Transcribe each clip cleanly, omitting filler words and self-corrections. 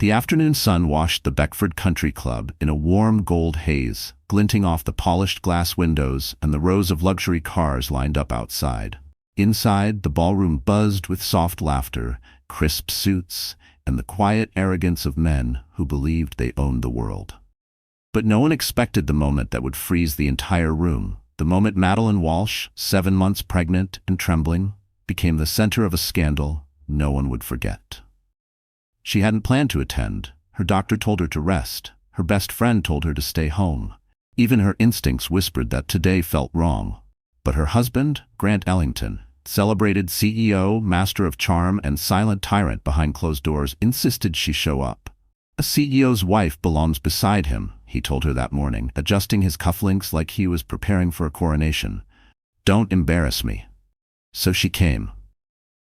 The afternoon sun washed the Beckford Country Club in a warm gold haze, glinting off the polished glass windows and the rows of luxury cars lined up outside. Inside, the ballroom buzzed with soft laughter, crisp suits, and the quiet arrogance of men who believed they owned the world. But no one expected the moment that would freeze the entire room. The moment Madeline Walsh, 7 months pregnant and trembling, became the center of a scandal no one would forget. She hadn't planned to attend. Her doctor told her to rest. Her best friend told her to stay home. Even her instincts whispered that today felt wrong. But her husband, Grant Ellington, celebrated CEO, master of charm, and silent tyrant behind closed doors, insisted she show up. A CEO's wife belongs beside him, he told her that morning, adjusting his cufflinks like he was preparing for a coronation. Don't embarrass me. So she came.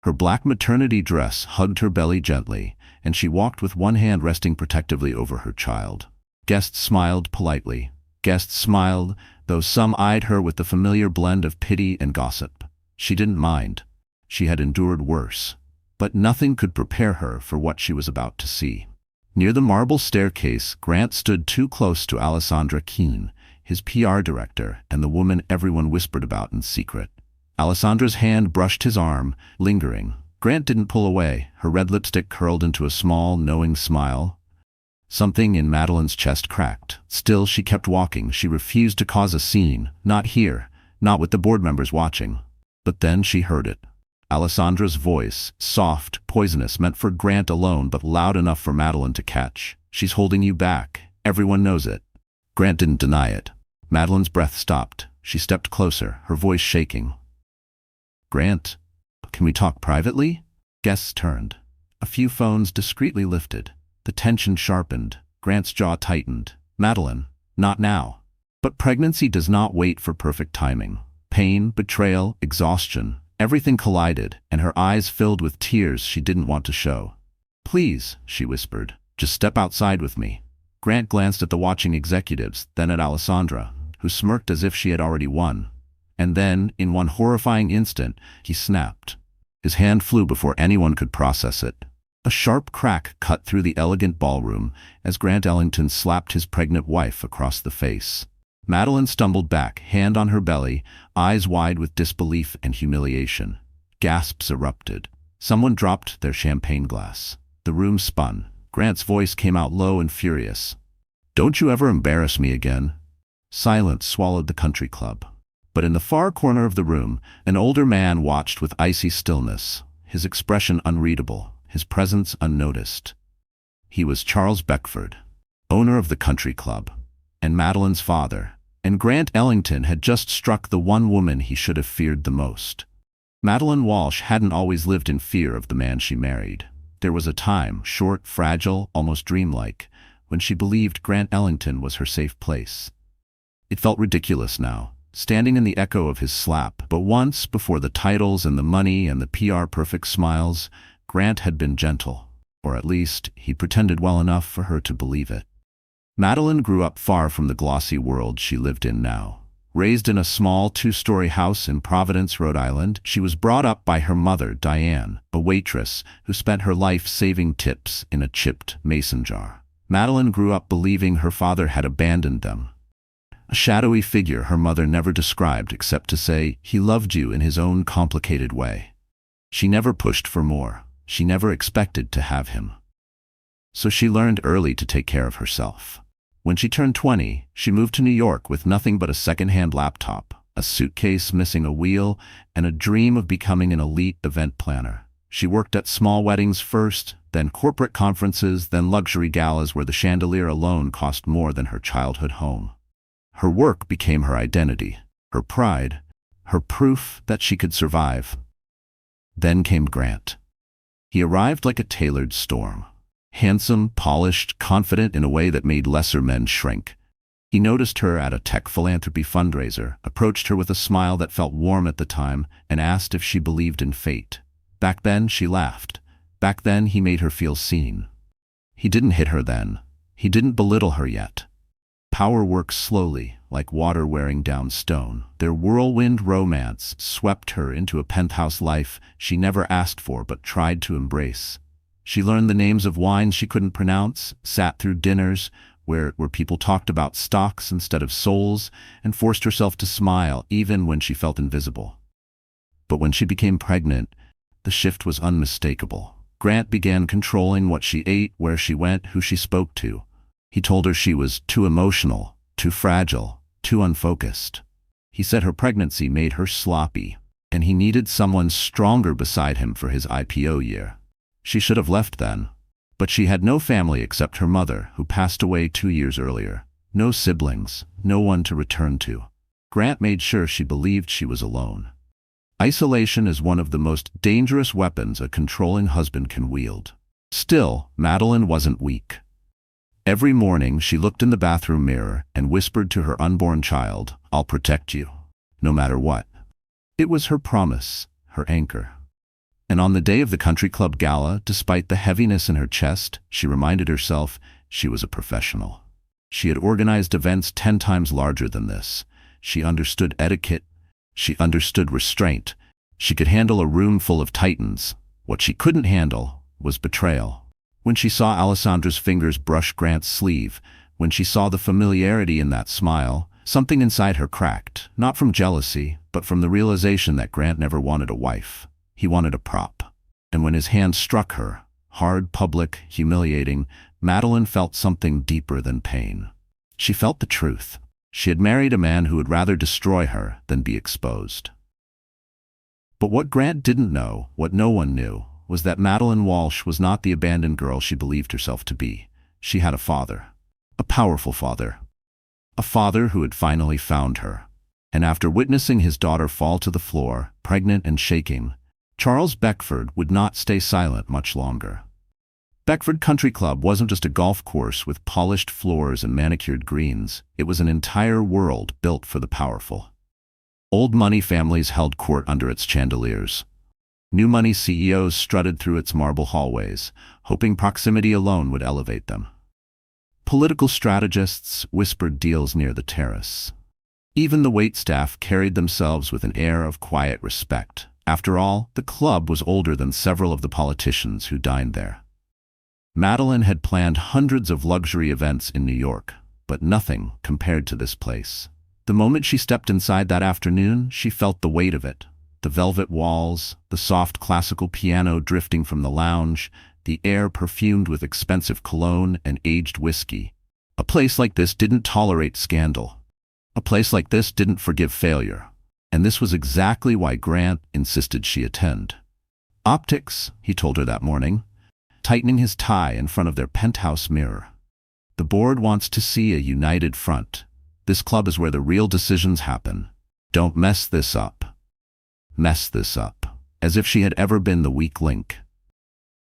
Her black maternity dress hugged her belly gently, and she walked with one hand resting protectively over her child. Guests smiled politely. Guests smiled, though some eyed her with the familiar blend of pity and gossip. She didn't mind. She had endured worse. But nothing could prepare her for what she was about to see. Near the marble staircase, Grant stood too close to Alessandra Keene, his PR director, and the woman everyone whispered about in secret. Alessandra's hand brushed his arm, lingering. Grant didn't pull away. Her red lipstick curled into a small, knowing smile. Something in Madeline's chest cracked. Still, she kept walking. She refused to cause a scene. Not here. Not with the board members watching. But then she heard it. Alessandra's voice, soft, poisonous, meant for Grant alone, but loud enough for Madeline to catch. She's holding you back. Everyone knows it. Grant didn't deny it. Madeline's breath stopped. She stepped closer, her voice shaking. Grant, can we talk privately? Guests turned. A few phones discreetly lifted. The tension sharpened. Grant's jaw tightened. Madeline, not now. But pregnancy does not wait for perfect timing. Pain, betrayal, exhaustion, everything collided, and her eyes filled with tears she didn't want to show. Please, she whispered, just step outside with me. Grant glanced at the watching executives, then at Alessandra, who smirked as if she had already won. And then, in one horrifying instant, he snapped. His hand flew before anyone could process it. A sharp crack cut through the elegant ballroom as Grant Ellington slapped his pregnant wife across the face. Madeline stumbled back, hand on her belly, eyes wide with disbelief and humiliation. Gasps erupted. Someone dropped their champagne glass. The room spun. Grant's voice came out low and furious. Don't you ever embarrass me again? Silence swallowed the country club. But in the far corner of the room, an older man watched with icy stillness, his expression unreadable, his presence unnoticed. He was Charles Beckford, owner of the country club, and Madeline's father, and Grant Ellington had just struck the one woman he should have feared the most. Madeline Walsh hadn't always lived in fear of the man she married. There was a time, short, fragile, almost dreamlike, when she believed Grant Ellington was her safe place. It felt ridiculous now, standing in the echo of his slap, but once, before the titles and the money and the PR-perfect smiles, Grant had been gentle, or at least he pretended well enough for her to believe it. Madeline grew up far from the glossy world she lived in now. Raised in a small 2-story house in Providence, Rhode Island, she was brought up by her mother, Diane, a waitress who spent her life saving tips in a chipped mason jar. Madeline grew up believing her father had abandoned them. A shadowy figure her mother never described except to say, he loved you in his own complicated way. She never pushed for more. She never expected to have him. So she learned early to take care of herself. When she turned 20, she moved to New York with nothing but a second-hand laptop, a suitcase missing a wheel, and a dream of becoming an elite event planner. She worked at small weddings first, then corporate conferences, then luxury galas where the chandelier alone cost more than her childhood home. Her work became her identity, her pride, her proof that she could survive. Then came Grant. He arrived like a tailored storm. Handsome, polished, confident in a way that made lesser men shrink. He noticed her at a tech philanthropy fundraiser, approached her with a smile that felt warm at the time, and asked if she believed in fate. Back then, she laughed. Back then, he made her feel seen. He didn't hit her then. He didn't belittle her yet. Power works slowly, like water wearing down stone. Their whirlwind romance swept her into a penthouse life she never asked for but tried to embrace. She learned the names of wines she couldn't pronounce, sat through dinners where people talked about stocks instead of souls, and forced herself to smile even when she felt invisible. But when she became pregnant, the shift was unmistakable. Grant began controlling what she ate, where she went, who she spoke to. He told her she was too emotional, too fragile, too unfocused. He said her pregnancy made her sloppy, and he needed someone stronger beside him for his IPO year. She should have left then. But she had no family except her mother, who passed away 2 years earlier. No siblings, no one to return to. Grant made sure she believed she was alone. Isolation is one of the most dangerous weapons a controlling husband can wield. Still, Madeline wasn't weak. Every morning she looked in the bathroom mirror and whispered to her unborn child, "I'll protect you, no matter what." It was her promise, her anchor. And on the day of the country club gala, despite the heaviness in her chest, she reminded herself she was a professional. She had organized events 10 times larger than this. She understood etiquette. She understood restraint. She could handle a room full of titans. What she couldn't handle was betrayal. When she saw Alessandra's fingers brush Grant's sleeve, when she saw the familiarity in that smile, something inside her cracked, not from jealousy, but from the realization that Grant never wanted a wife. He wanted a prop. And when his hand struck her, hard, public, humiliating, Madeline felt something deeper than pain. She felt the truth. She had married a man who would rather destroy her than be exposed. But what Grant didn't know, what no one knew, was that Madeline Walsh was not the abandoned girl she believed herself to be. She had a father. A powerful father. A father who had finally found her. And after witnessing his daughter fall to the floor, pregnant and shaking, Charles Beckford would not stay silent much longer. Beckford Country Club wasn't just a golf course with polished floors and manicured greens. It was an entire world built for the powerful. Old money families held court under its chandeliers. New money CEOs strutted through its marble hallways, hoping proximity alone would elevate them. Political strategists whispered deals near the terrace. Even the waitstaff carried themselves with an air of quiet respect. After all, the club was older than several of the politicians who dined there. Madeline had planned hundreds of luxury events in New York, but nothing compared to this place. The moment she stepped inside that afternoon, she felt the weight of it. The velvet walls, the soft classical piano drifting from the lounge, the air perfumed with expensive cologne and aged whiskey. A place like this didn't tolerate scandal. A place like this didn't forgive failure. And this was exactly why Grant insisted she attend. "Optics," he told her that morning, tightening his tie in front of their penthouse mirror. "The board wants to see a united front. This club is where the real decisions happen. Don't mess this up." Mess this up. As if she had ever been the weak link.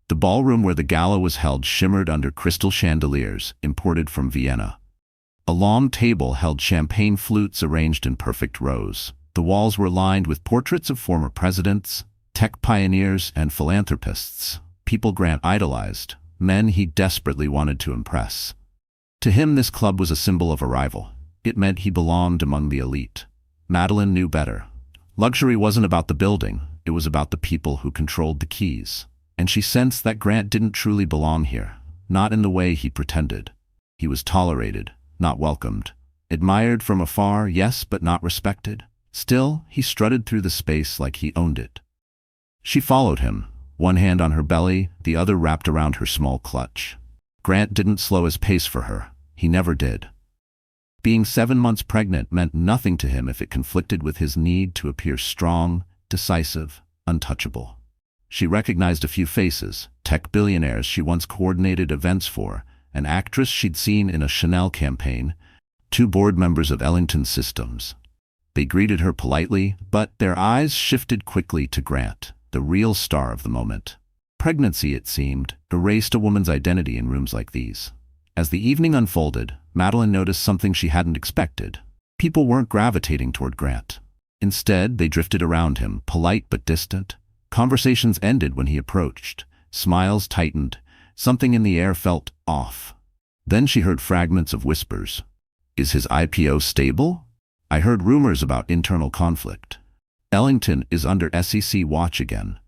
The ballroom where the gala was held shimmered under crystal chandeliers imported from Vienna. A long table held champagne flutes arranged in perfect rows. The walls were lined with portraits of former presidents, tech pioneers, and philanthropists. People Grant idolized, men he desperately wanted to impress. To him, this club was a symbol of arrival. It meant he belonged among the elite. Madeline knew better. Luxury wasn't about the building, it was about the people who controlled the keys. And she sensed that Grant didn't truly belong here, not in the way he pretended. He was tolerated, not welcomed. Admired from afar, yes, but not respected. Still, he strutted through the space like he owned it. She followed him, one hand on her belly, the other wrapped around her small clutch. Grant didn't slow his pace for her. He never did. Being 7 months pregnant meant nothing to him if it conflicted with his need to appear strong, decisive, untouchable. She recognized a few faces, tech billionaires she once coordinated events for, an actress she'd seen in a Chanel campaign, 2 board members of Ellington Systems. They greeted her politely, but their eyes shifted quickly to Grant, the real star of the moment. Pregnancy, it seemed, erased a woman's identity in rooms like these. As the evening unfolded, Madeline noticed something she hadn't expected. People weren't gravitating toward Grant. Instead, they drifted around him, polite but distant. Conversations ended when he approached. Smiles tightened. Something in the air felt off. Then she heard fragments of whispers. "Is his IPO stable? I heard rumors about internal conflict. Ellington is under SEC watch again."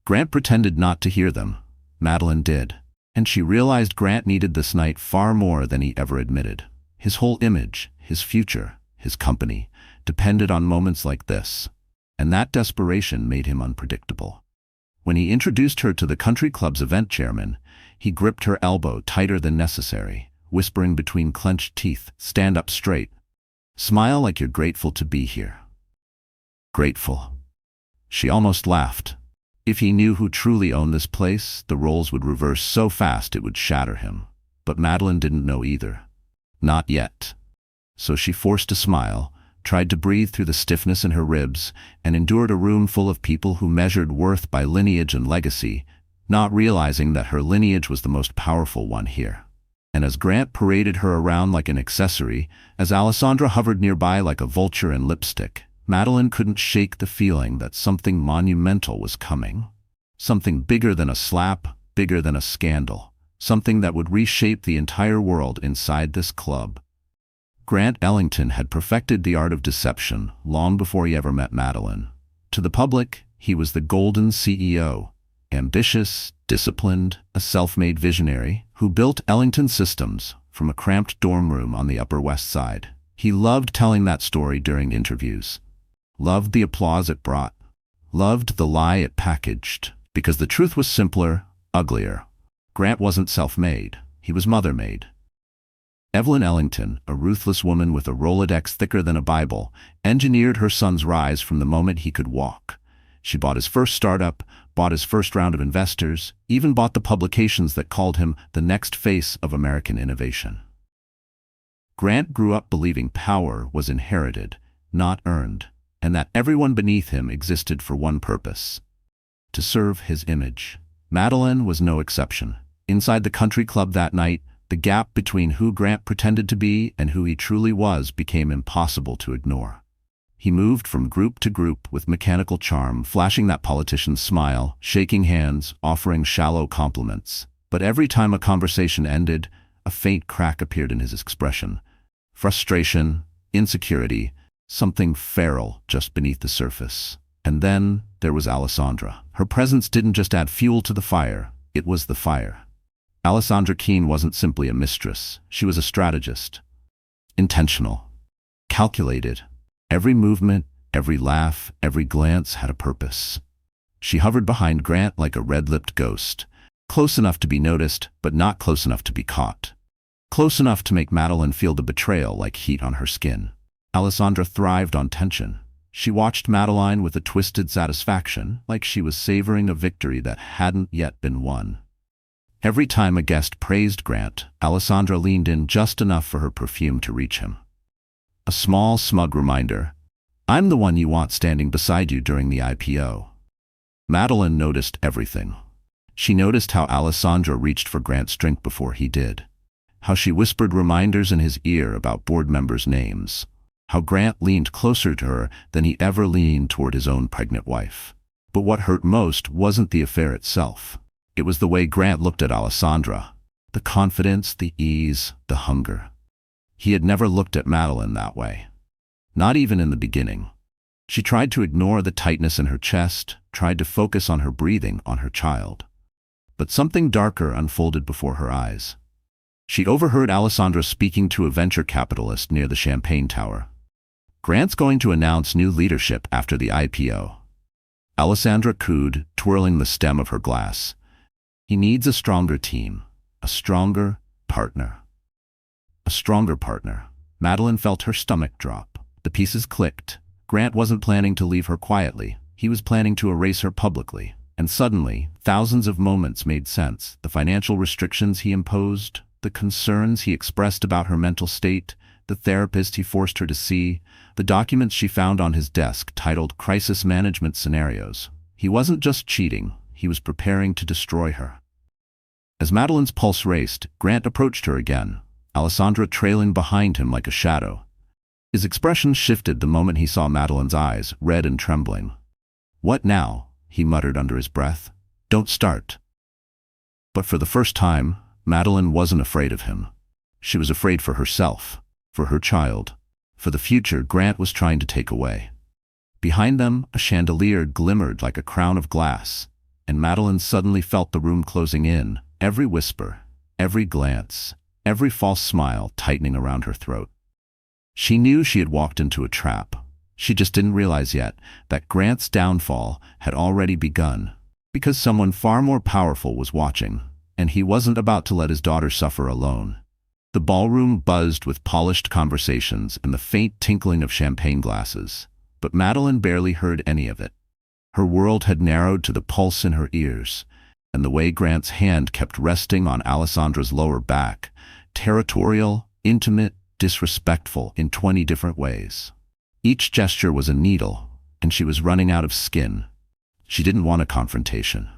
Grant pretended not to hear them. Madeline did. And she realized Grant needed this night far more than he ever admitted. His whole image, his future, his company, depended on moments like this. And that desperation made him unpredictable. When he introduced her to the country club's event chairman, he gripped her elbow tighter than necessary, whispering between clenched teeth, "Stand up straight. Smile like you're grateful to be here." Grateful. She almost laughed. If he knew who truly owned this place, the roles would reverse so fast it would shatter him. But Madeline didn't know either. Not yet. So she forced a smile, tried to breathe through the stiffness in her ribs, and endured a room full of people who measured worth by lineage and legacy, not realizing that her lineage was the most powerful one here. And as Grant paraded her around like an accessory, as Alessandra hovered nearby like a vulture in lipstick, Madeline couldn't shake the feeling that something monumental was coming. Something bigger than a slap, bigger than a scandal. Something that would reshape the entire world inside this club. Grant Ellington had perfected the art of deception long before he ever met Madeline. To the public, he was the golden CEO. Ambitious, disciplined, a self-made visionary who built Ellington Systems from a cramped dorm room on the Upper West Side. He loved telling that story during interviews. Loved the applause it brought. Loved the lie it packaged. Because the truth was simpler, uglier. Grant wasn't self-made. He was mother-made. Evelyn Ellington, a ruthless woman with a Rolodex thicker than a Bible, engineered her son's rise from the moment he could walk. She bought his first startup, bought his first round of investors, even bought the publications that called him the next face of American innovation. Grant grew up believing power was inherited, not earned, and that everyone beneath him existed for one purpose: to serve his image. Madeline was no exception. Inside the country club that night, the gap between who Grant pretended to be and who he truly was became impossible to ignore. He moved from group to group with mechanical charm, flashing that politician's smile, shaking hands, offering shallow compliments. But every time a conversation ended, a faint crack appeared in his expression. Frustration, insecurity, something feral just beneath the surface. And then there was Alessandra. Her presence didn't just add fuel to the fire, it was the fire. Alessandra Keene wasn't simply a mistress, she was a strategist. Intentional. Calculated. Every movement, every laugh, every glance had a purpose. She hovered behind Grant like a red-lipped ghost, close enough to be noticed, but not close enough to be caught. Close enough to make Madeline feel the betrayal like heat on her skin. Alessandra thrived on tension. She watched Madeline with a twisted satisfaction, like she was savoring a victory that hadn't yet been won. Every time a guest praised Grant, Alessandra leaned in just enough for her perfume to reach him. A small, smug reminder, "I'm the one you want standing beside you during the IPO." Madeline noticed everything. She noticed how Alessandra reached for Grant's drink before he did. How she whispered reminders in his ear about board members' names. How Grant leaned closer to her than he ever leaned toward his own pregnant wife. But what hurt most wasn't the affair itself. It was the way Grant looked at Alessandra. The confidence, the ease, the hunger. He had never looked at Madeline that way. Not even in the beginning. She tried to ignore the tightness in her chest, tried to focus on her breathing, on her child. But something darker unfolded before her eyes. She overheard Alessandra speaking to a venture capitalist near the Champagne Tower. "Grant's going to announce new leadership after the IPO." Alessandra cooed, twirling the stem of her glass. "He needs a stronger team, a stronger partner." A stronger partner. Madeline felt her stomach drop. The pieces clicked. Grant wasn't planning to leave her quietly. He was planning to erase her publicly. And suddenly, thousands of moments made sense. The financial restrictions he imposed, the concerns he expressed about her mental state, the therapist he forced her to see, the documents she found on his desk titled Crisis Management Scenarios. He wasn't just cheating, he was preparing to destroy her. As Madeline's pulse raced, Grant approached her again, Alessandra trailing behind him like a shadow. His expression shifted the moment he saw Madeline's eyes, red and trembling. "What now?" he muttered under his breath. "Don't start." But for the first time, Madeline wasn't afraid of him. She was afraid for herself, for her child, for the future Grant was trying to take away. Behind them, a chandelier glimmered like a crown of glass, and Madeline suddenly felt the room closing in, every whisper, every glance, every false smile tightening around her throat. She knew she had walked into a trap. She just didn't realize yet that Grant's downfall had already begun, because someone far more powerful was watching, and he wasn't about to let his daughter suffer alone. The ballroom buzzed with polished conversations and the faint tinkling of champagne glasses, but Madeline barely heard any of it. Her world had narrowed to the pulse in her ears, and the way Grant's hand kept resting on Alessandra's lower back, territorial, intimate, disrespectful in 20 different ways. Each gesture was a needle, and she was running out of skin. She didn't want a confrontation.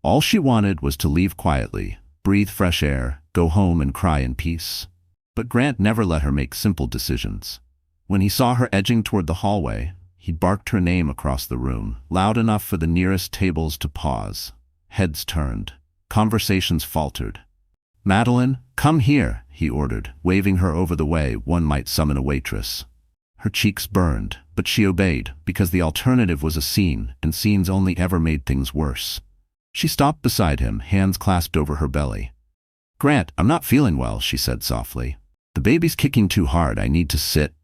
All she wanted was to leave quietly, breathe fresh air, go home and cry in peace. But Grant never let her make simple decisions. When he saw her edging toward the hallway, he barked her name across the room, loud enough for the nearest tables to pause. Heads turned. Conversations faltered. "Madeline, come here," he ordered, waving her over the way one might summon a waitress. Her cheeks burned, but she obeyed, because the alternative was a scene, and scenes only ever made things worse. She stopped beside him, hands clasped over her belly. "Grant, I'm not feeling well," she said softly. "The baby's kicking too hard. I need to sit."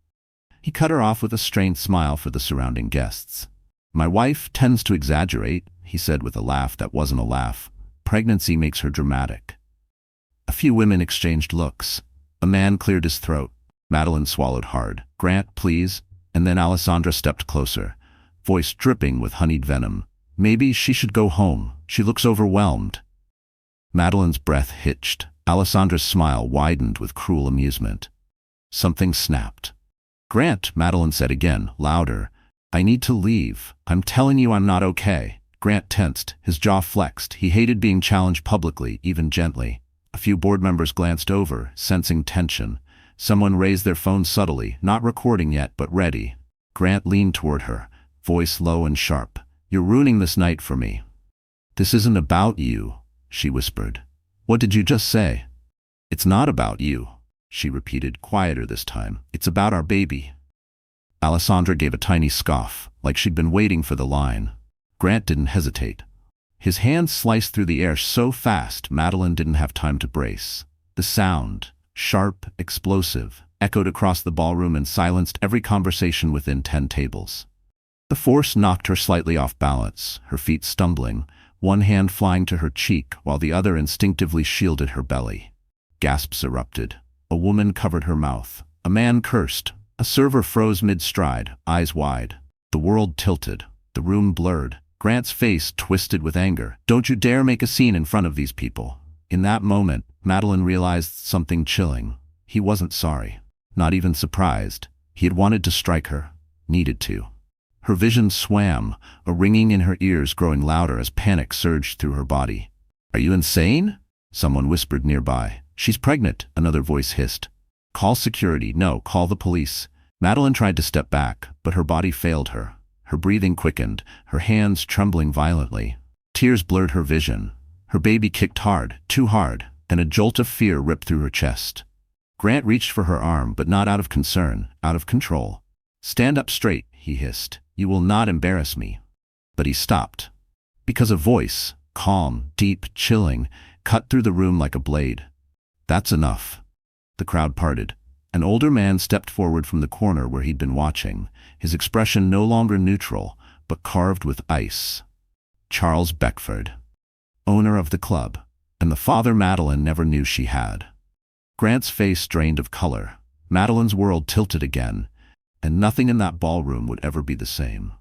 He cut her off with a strained smile for the surrounding guests. "My wife tends to exaggerate," he said with a laugh that wasn't a laugh. "Pregnancy makes her dramatic." A few women exchanged looks. A man cleared his throat. Madeline swallowed hard. "Grant, please." And then Alessandra stepped closer, voice dripping with honeyed venom. "Maybe she should go home. She looks overwhelmed." Madeline's breath hitched. Alessandra's smile widened with cruel amusement. Something snapped. "Grant," Madeline said again, louder. "I need to leave. I'm telling you I'm not okay." Grant tensed, his jaw flexed. He hated being challenged publicly, even gently. A few board members glanced over, sensing tension. Someone raised their phone subtly, not recording yet, but ready. Grant leaned toward her, voice low and sharp. "You're ruining this night for me." "This isn't about you," she whispered. "What did you just say?" "It's not about you," she repeated, quieter this time. "It's about our baby." Alessandra gave a tiny scoff, like she'd been waiting for the line. Grant didn't hesitate. His hand sliced through the air so fast Madeline didn't have time to brace. The sound, sharp, explosive, echoed across the ballroom and silenced every conversation within 10 tables. The force knocked her slightly off balance, her feet stumbling, one hand flying to her cheek while the other instinctively shielded her belly. Gasps erupted. A woman covered her mouth. A man cursed. A server froze mid-stride, eyes wide. The world tilted. The room blurred. Grant's face twisted with anger. "Don't you dare make a scene in front of these people." In that moment, Madeline realized something chilling. He wasn't sorry. Not even surprised. He had wanted to strike her. Needed to. Her vision swam, a ringing in her ears growing louder as panic surged through her body. "Are you insane?" someone whispered nearby. "She's pregnant," another voice hissed. "Call security. No, call the police." Madeline tried to step back, but her body failed her. Her breathing quickened, her hands trembling violently. Tears blurred her vision. Her baby kicked hard, too hard, and a jolt of fear ripped through her chest. Grant reached for her arm, but not out of concern, out of control. "Stand up straight," he hissed. "You will not embarrass me." But he stopped. Because a voice, calm, deep, chilling, cut through the room like a blade. "That's enough." The crowd parted. An older man stepped forward from the corner where he'd been watching, his expression no longer neutral, but carved with ice. Charles Beckford, owner of the club, and the father Madeline never knew she had. Grant's face drained of color. Madeline's world tilted again, and nothing in that ballroom would ever be the same.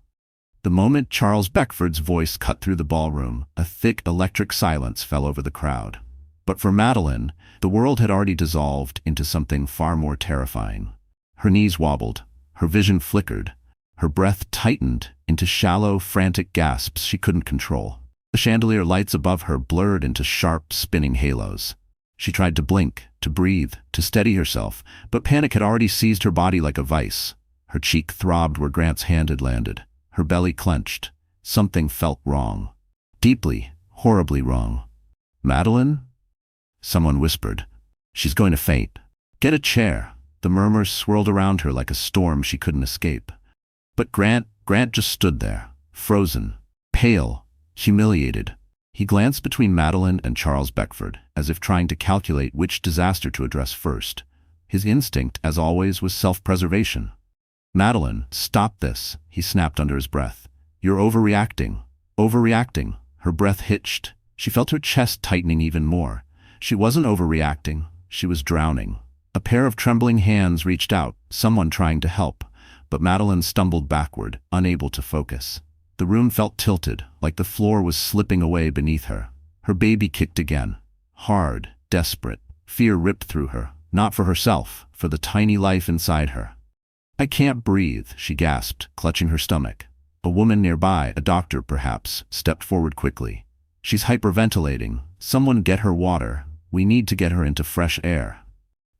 The moment Charles Beckford's voice cut through the ballroom, a thick electric silence fell over the crowd. But for Madeline, the world had already dissolved into something far more terrifying. Her knees wobbled, her vision flickered, her breath tightened into shallow, frantic gasps she couldn't control. The chandelier lights above her blurred into sharp, spinning halos. She tried to blink, to breathe, to steady herself, but panic had already seized her body like a vice. Her cheek throbbed where Grant's hand had landed. Her belly clenched. Something felt wrong. Deeply, horribly wrong. "Madeline?" Someone whispered. "She's going to faint." "Get a chair." The murmurs swirled around her like a storm she couldn't escape. But Grant just stood there, frozen, pale, humiliated. He glanced between Madeline and Charles Beckford, as if trying to calculate which disaster to address first. His instinct, as always, was self-preservation. "Madeline, stop this," he snapped under his breath. "You're overreacting. Overreacting." Her breath hitched. She felt her chest tightening even more. She wasn't overreacting. She was drowning. A pair of trembling hands reached out, someone trying to help, but Madeline stumbled backward, unable to focus. The room felt tilted, like the floor was slipping away beneath her. Her baby kicked again. Hard, desperate. Fear ripped through her, not for herself, for the tiny life inside her. "I can't breathe," she gasped, clutching her stomach. A woman nearby, a doctor perhaps, stepped forward quickly. "She's hyperventilating. Someone get her water. We need to get her into fresh air."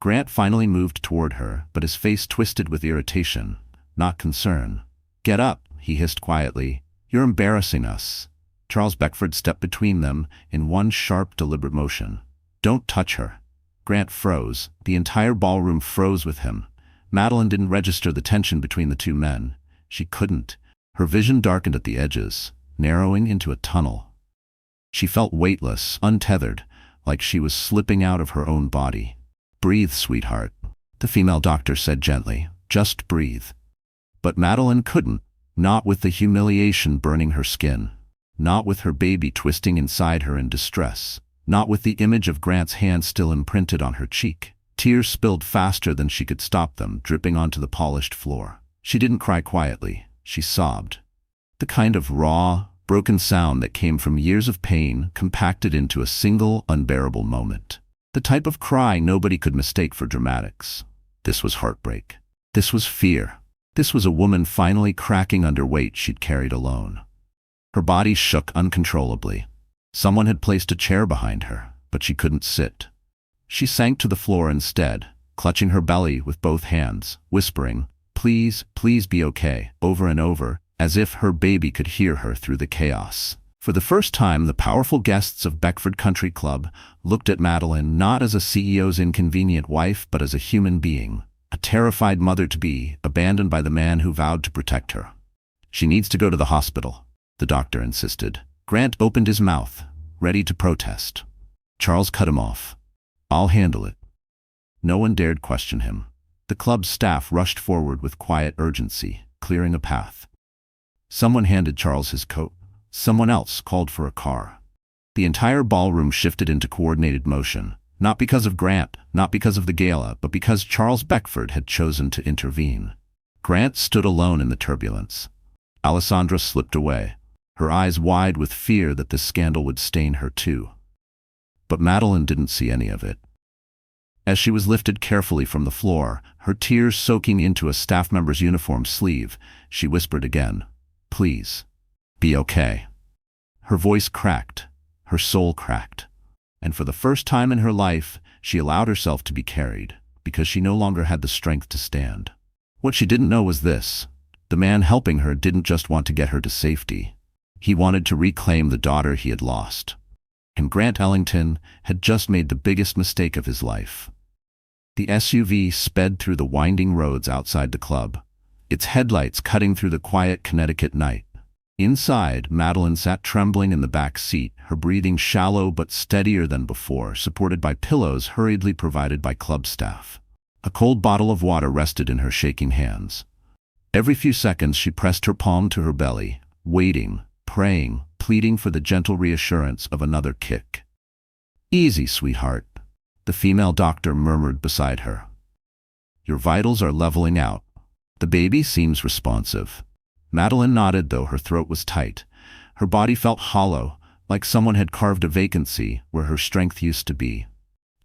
Grant finally moved toward her, but his face twisted with irritation, not concern. "Get up," he hissed quietly. "You're embarrassing us." Charles Beckford stepped between them in one sharp, deliberate motion. "Don't touch her." Grant froze. The entire ballroom froze with him. Madeline didn't register the tension between the two men. She couldn't. Her vision darkened at the edges, narrowing into a tunnel. She felt weightless, untethered, like she was slipping out of her own body. "Breathe, sweetheart," the female doctor said gently. "Just breathe." But Madeline couldn't, not with the humiliation burning her skin, not with her baby twisting inside her in distress, not with the image of Grant's hand still imprinted on her cheek. Tears spilled faster than she could stop them, dripping onto the polished floor. She didn't cry quietly. She sobbed. The kind of raw, broken sound that came from years of pain compacted into a single, unbearable moment. The type of cry nobody could mistake for dramatics. This was heartbreak. This was fear. This was a woman finally cracking under weight she'd carried alone. Her body shook uncontrollably. Someone had placed a chair behind her, but she couldn't sit. She sank to the floor instead, clutching her belly with both hands, whispering, "Please, please be okay," over and over, as if her baby could hear her through the chaos. For the first time, the powerful guests of Beckford Country Club looked at Madeline not as a CEO's inconvenient wife, but as a human being, a terrified mother-to-be, abandoned by the man who vowed to protect her. "She needs to go to the hospital," the doctor insisted. Grant opened his mouth, ready to protest. Charles cut him off. "I'll handle it." No one dared question him. The club's staff rushed forward with quiet urgency, clearing a path. Someone handed Charles his coat. Someone else called for a car. The entire ballroom shifted into coordinated motion, not because of Grant, not because of the gala, but because Charles Beckford had chosen to intervene. Grant stood alone in the turbulence. Alessandra slipped away, her eyes wide with fear that this scandal would stain her too. But Madeline didn't see any of it. As she was lifted carefully from the floor, her tears soaking into a staff member's uniform sleeve, she whispered again, "Please, be okay." Her voice cracked, her soul cracked, and for the first time in her life, she allowed herself to be carried, because she no longer had the strength to stand. What she didn't know was this: the man helping her didn't just want to get her to safety. He wanted to reclaim the daughter he had lost. And Grant Ellington had just made the biggest mistake of his life. The SUV sped through the winding roads outside the club, its headlights cutting through the quiet Connecticut night. Inside, Madeline sat trembling in the back seat, her breathing shallow but steadier than before, supported by pillows hurriedly provided by club staff. A cold bottle of water rested in her shaking hands. Every few seconds she pressed her palm to her belly, waiting, praying, pleading for the gentle reassurance of another kick. "Easy, sweetheart," the female doctor murmured beside her. "Your vitals are leveling out. The baby seems responsive." Madeline nodded, though her throat was tight. Her body felt hollow, like someone had carved a vacancy where her strength used to be.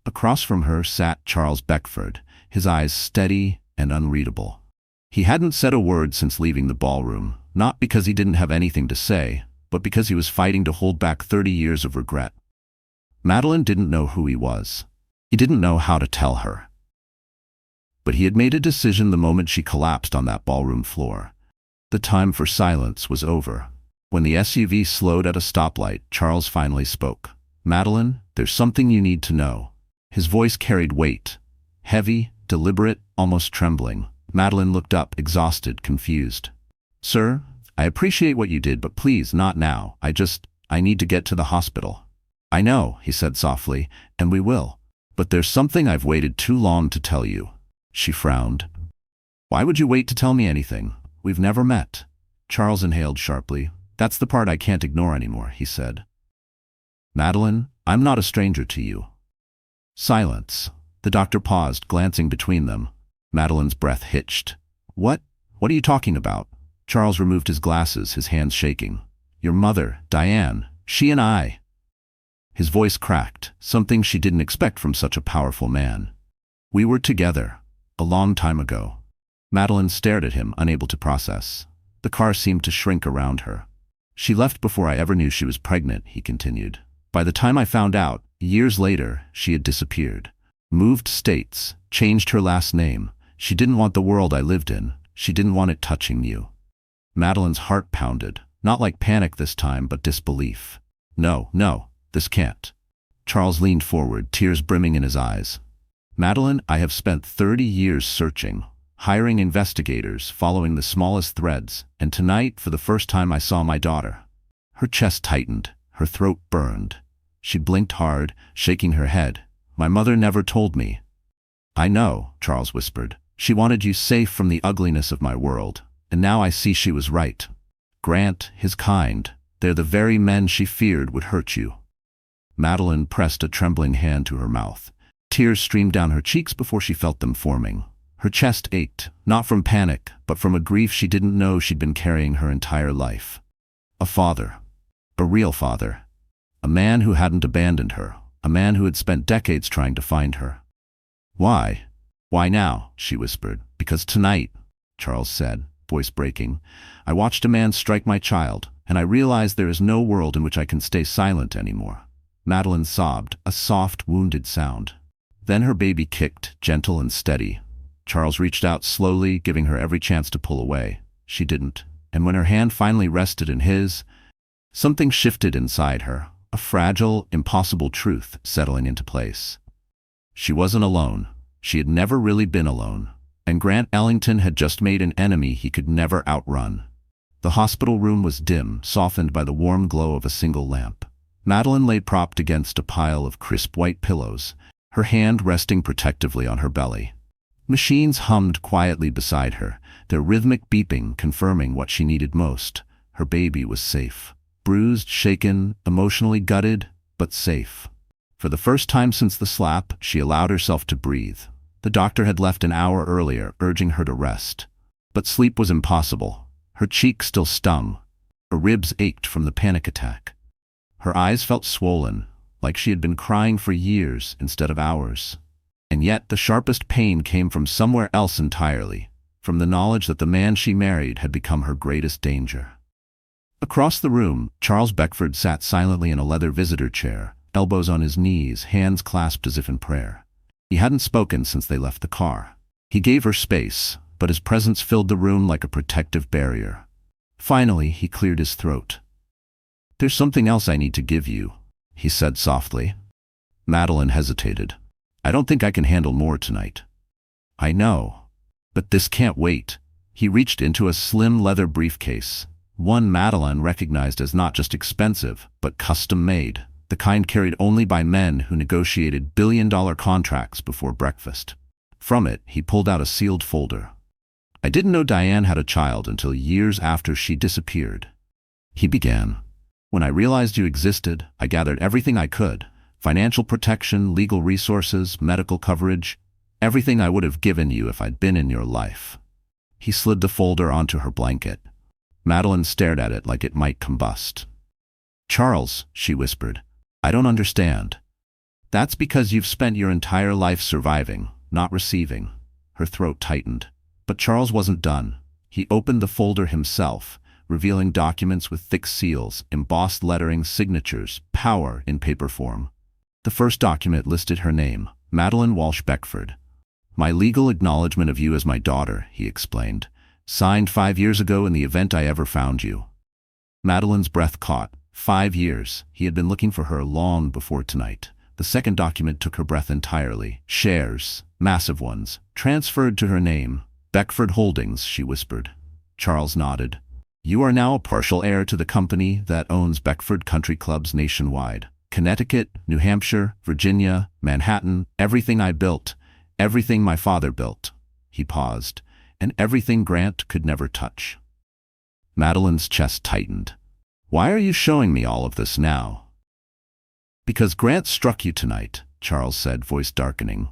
Across from her sat Charles Beckford, his eyes steady and unreadable. He hadn't said a word since leaving the ballroom, not because he didn't have anything to say, but because he was fighting to hold back 30 years of regret. Madeline didn't know who he was. He didn't know how to tell her. But he had made a decision the moment she collapsed on that ballroom floor. The time for silence was over. When the SUV slowed at a stoplight, Charles finally spoke. "Madeline, there's something you need to know." His voice carried weight. Heavy, deliberate, almost trembling. Madeline looked up, exhausted, confused. "Sir, I appreciate what you did, but please, not now. I need to get to the hospital." "I know," he said softly, "and we will. But there's something I've waited too long to tell you." She frowned. "Why would you wait to tell me anything? We've never met." Charles inhaled sharply. "That's the part I can't ignore anymore," he said. "Madeline, I'm not a stranger to you." Silence. The doctor paused, glancing between them. Madeline's breath hitched. What are you talking about?" Charles removed his glasses, his hands shaking. "Your mother, Diane, she and I." His voice cracked, something she didn't expect from such a powerful man. "We were together, a long time ago." Madeline stared at him, unable to process. The car seemed to shrink around her. "She left before I ever knew she was pregnant," he continued. "By the time I found out, years later, she had disappeared. Moved states, changed her last name. She didn't want the world I lived in. She didn't want it touching you." Madeline's heart pounded, not like panic this time, but disbelief. No, this can't." Charles leaned forward, tears brimming in his eyes. "Madeline, I have spent 30 years searching, hiring investigators, following the smallest threads, and tonight, for the first time, I saw my daughter." Her chest tightened, her throat burned. She blinked hard, shaking her head. "My mother never told me." "I know," Charles whispered. "She wanted you safe from the ugliness of my world, and now I see she was right. Grant, his kind, they're the very men she feared would hurt you." Madeline pressed a trembling hand to her mouth. Tears streamed down her cheeks before she felt them forming. Her chest ached, not from panic, but from a grief she didn't know she'd been carrying her entire life. A father. A real father. A man who hadn't abandoned her. A man who had spent decades trying to find her. "Why? Why now?" she whispered. "Because tonight," Charles said, voice breaking, "I watched a man strike my child, and I realized there is no world in which I can stay silent anymore." Madeline sobbed, a soft, wounded sound. Then her baby kicked, gentle and steady. Charles reached out slowly, giving her every chance to pull away. She didn't, and when her hand finally rested in his, something shifted inside her, a fragile, impossible truth settling into place. She wasn't alone. She had never really been alone. And Grant Ellington had just made an enemy he could never outrun. The hospital room was dim, softened by the warm glow of a single lamp. Madeline lay propped against a pile of crisp white pillows, her hand resting protectively on her belly. Machines hummed quietly beside her, their rhythmic beeping confirming what she needed most. Her baby was safe. Bruised, shaken, emotionally gutted, but safe. For the first time since the slap, she allowed herself to breathe. The doctor had left an hour earlier, urging her to rest. But sleep was impossible. Her cheek still stung. Her ribs ached from the panic attack. Her eyes felt swollen, like she had been crying for years instead of hours. And yet the sharpest pain came from somewhere else entirely, from the knowledge that the man she married had become her greatest danger. Across the room, Charles Beckford sat silently in a leather visitor chair, elbows on his knees, hands clasped as if in prayer. He hadn't spoken since they left the car. He gave her space, but his presence filled the room like a protective barrier. Finally, he cleared his throat. "There's something else I need to give you," he said softly. Madeline hesitated. "I don't think I can handle more tonight." "I know. But this can't wait." He reached into a slim leather briefcase, one Madeline recognized as not just expensive, but custom-made, the kind carried only by men who negotiated billion-dollar contracts before breakfast. From it, he pulled out a sealed folder. "I didn't know Diane had a child until years after she disappeared," he began. "When I realized you existed, I gathered everything I could. Financial protection, legal resources, medical coverage, everything I would have given you if I'd been in your life." He slid the folder onto her blanket. Madeline stared at it like it might combust. "Charles," she whispered, "I don't understand." "That's because you've spent your entire life surviving, not receiving." Her throat tightened. But Charles wasn't done. He opened the folder himself, revealing documents with thick seals, embossed lettering, signatures, power in paper form. The first document listed her name, Madeline Walsh Beckford. "My legal acknowledgement of you as my daughter," he explained. "Signed 5 years ago in the event I ever found you." Madeline's breath caught. 5 years. He had been looking for her long before tonight. The second document took her breath entirely. Shares, massive ones, transferred to her name. "Beckford Holdings," she whispered. Charles nodded. You are now a partial heir to the company that owns Beckford Country Clubs nationwide. Connecticut, New Hampshire, Virginia, Manhattan, everything I built, everything my father built." He paused. "And everything Grant could never touch." Madeline's chest tightened. "Why are you showing me all of this now?" "Because Grant struck you tonight," Charles said, voice darkening.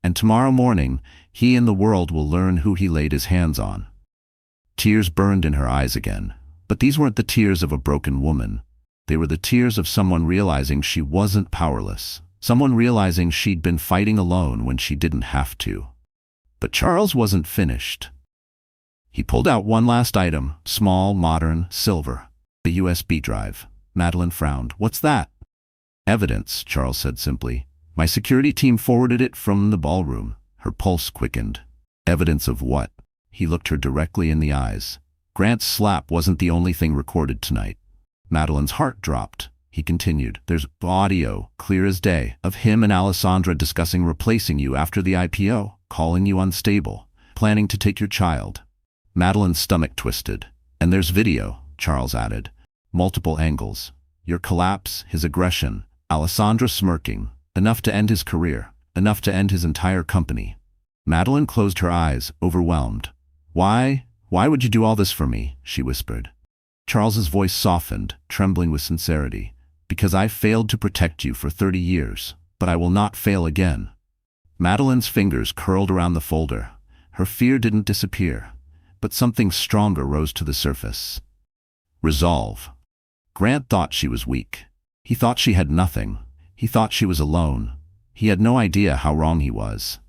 "And tomorrow morning, he and the world will learn who he laid his hands on." Tears burned in her eyes again, but these weren't the tears of a broken woman. They were the tears of someone realizing she wasn't powerless, someone realizing she'd been fighting alone when she didn't have to. But Charles wasn't finished. He pulled out one last item, small, modern, silver. A USB drive. Madeline frowned. "What's that?" "Evidence," Charles said simply. "My security team forwarded it from the ballroom." Her pulse quickened. "Evidence of what?" He looked her directly in the eyes. "Grant's slap wasn't the only thing recorded tonight." Madeline's heart dropped. He continued. "There's audio, clear as day, of him and Alessandra discussing replacing you after the IPO, calling you unstable, planning to take your child." Madeline's stomach twisted. "And there's video," Charles added. "Multiple angles. Your collapse, his aggression, Alessandra smirking. Enough to end his career. Enough to end his entire company." Madeline closed her eyes, overwhelmed. Why would you do all this for me?" she whispered. Charles's voice softened, trembling with sincerity. "Because I failed to protect you for 30 years, but I will not fail again." Madeline's fingers curled around the folder. Her fear didn't disappear, but something stronger rose to the surface. Resolve. Grant thought she was weak. He thought she had nothing. He thought she was alone. He had no idea how wrong he was.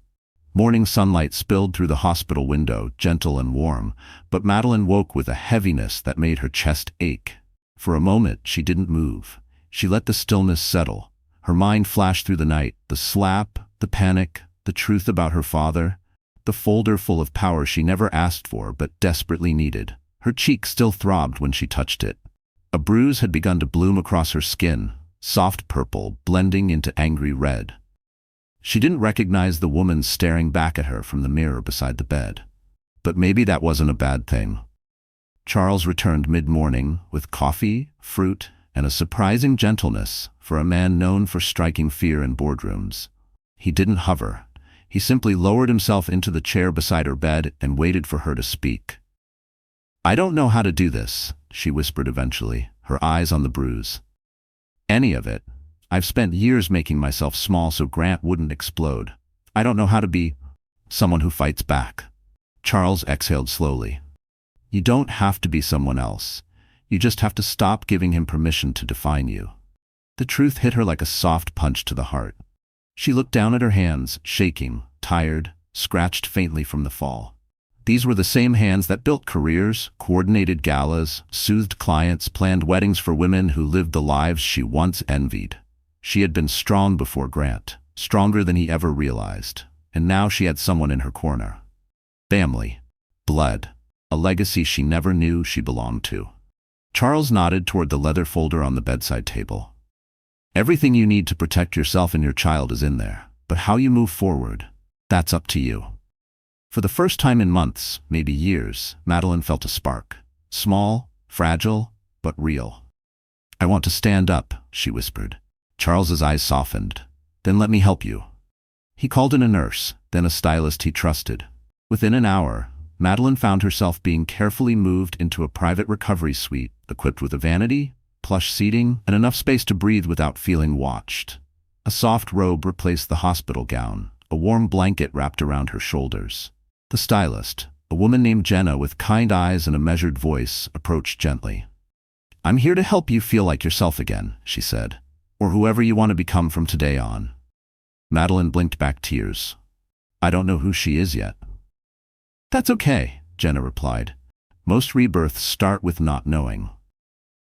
Morning sunlight spilled through the hospital window, gentle and warm, but Madeline woke with a heaviness that made her chest ache. For a moment, she didn't move. She let the stillness settle. Her mind flashed through the night, the slap, the panic, the truth about her father, the folder full of power she never asked for but desperately needed. Her cheek still throbbed when she touched it. A bruise had begun to bloom across her skin, soft purple blending into angry red. She didn't recognize the woman staring back at her from the mirror beside the bed. But maybe that wasn't a bad thing. Charles returned mid-morning with coffee, fruit, and a surprising gentleness for a man known for striking fear in boardrooms. He didn't hover. He simply lowered himself into the chair beside her bed and waited for her to speak. "I don't know how to do this," she whispered eventually, her eyes on the bruise. "Any of it. I've spent years making myself small so Grant wouldn't explode. I don't know how to be someone who fights back." Charles exhaled slowly. "You don't have to be someone else. You just have to stop giving him permission to define you." The truth hit her like a soft punch to the heart. She looked down at her hands, shaking, tired, scratched faintly from the fall. These were the same hands that built careers, coordinated galas, soothed clients, planned weddings for women who lived the lives she once envied. She had been strong before Grant, stronger than he ever realized, and now she had someone in her corner. Family. Blood. A legacy she never knew she belonged to. Charles nodded toward the leather folder on the bedside table. "Everything you need to protect yourself and your child is in there, but how you move forward, that's up to you." For the first time in months, maybe years, Madeline felt a spark. Small, fragile, but real. "I want to stand up," she whispered. Charles's eyes softened. "Then let me help you." He called in a nurse, then a stylist he trusted. Within an hour, Madeline found herself being carefully moved into a private recovery suite, equipped with a vanity, plush seating, and enough space to breathe without feeling watched. A soft robe replaced the hospital gown. A warm blanket wrapped around her shoulders. The stylist, a woman named Jenna with kind eyes and a measured voice, approached gently. "I'm here to help you feel like yourself again," she said. "Or whoever you want to become from today on." Madeline blinked back tears. "I don't know who she is yet." "That's okay," Jenna replied. "Most rebirths start with not knowing."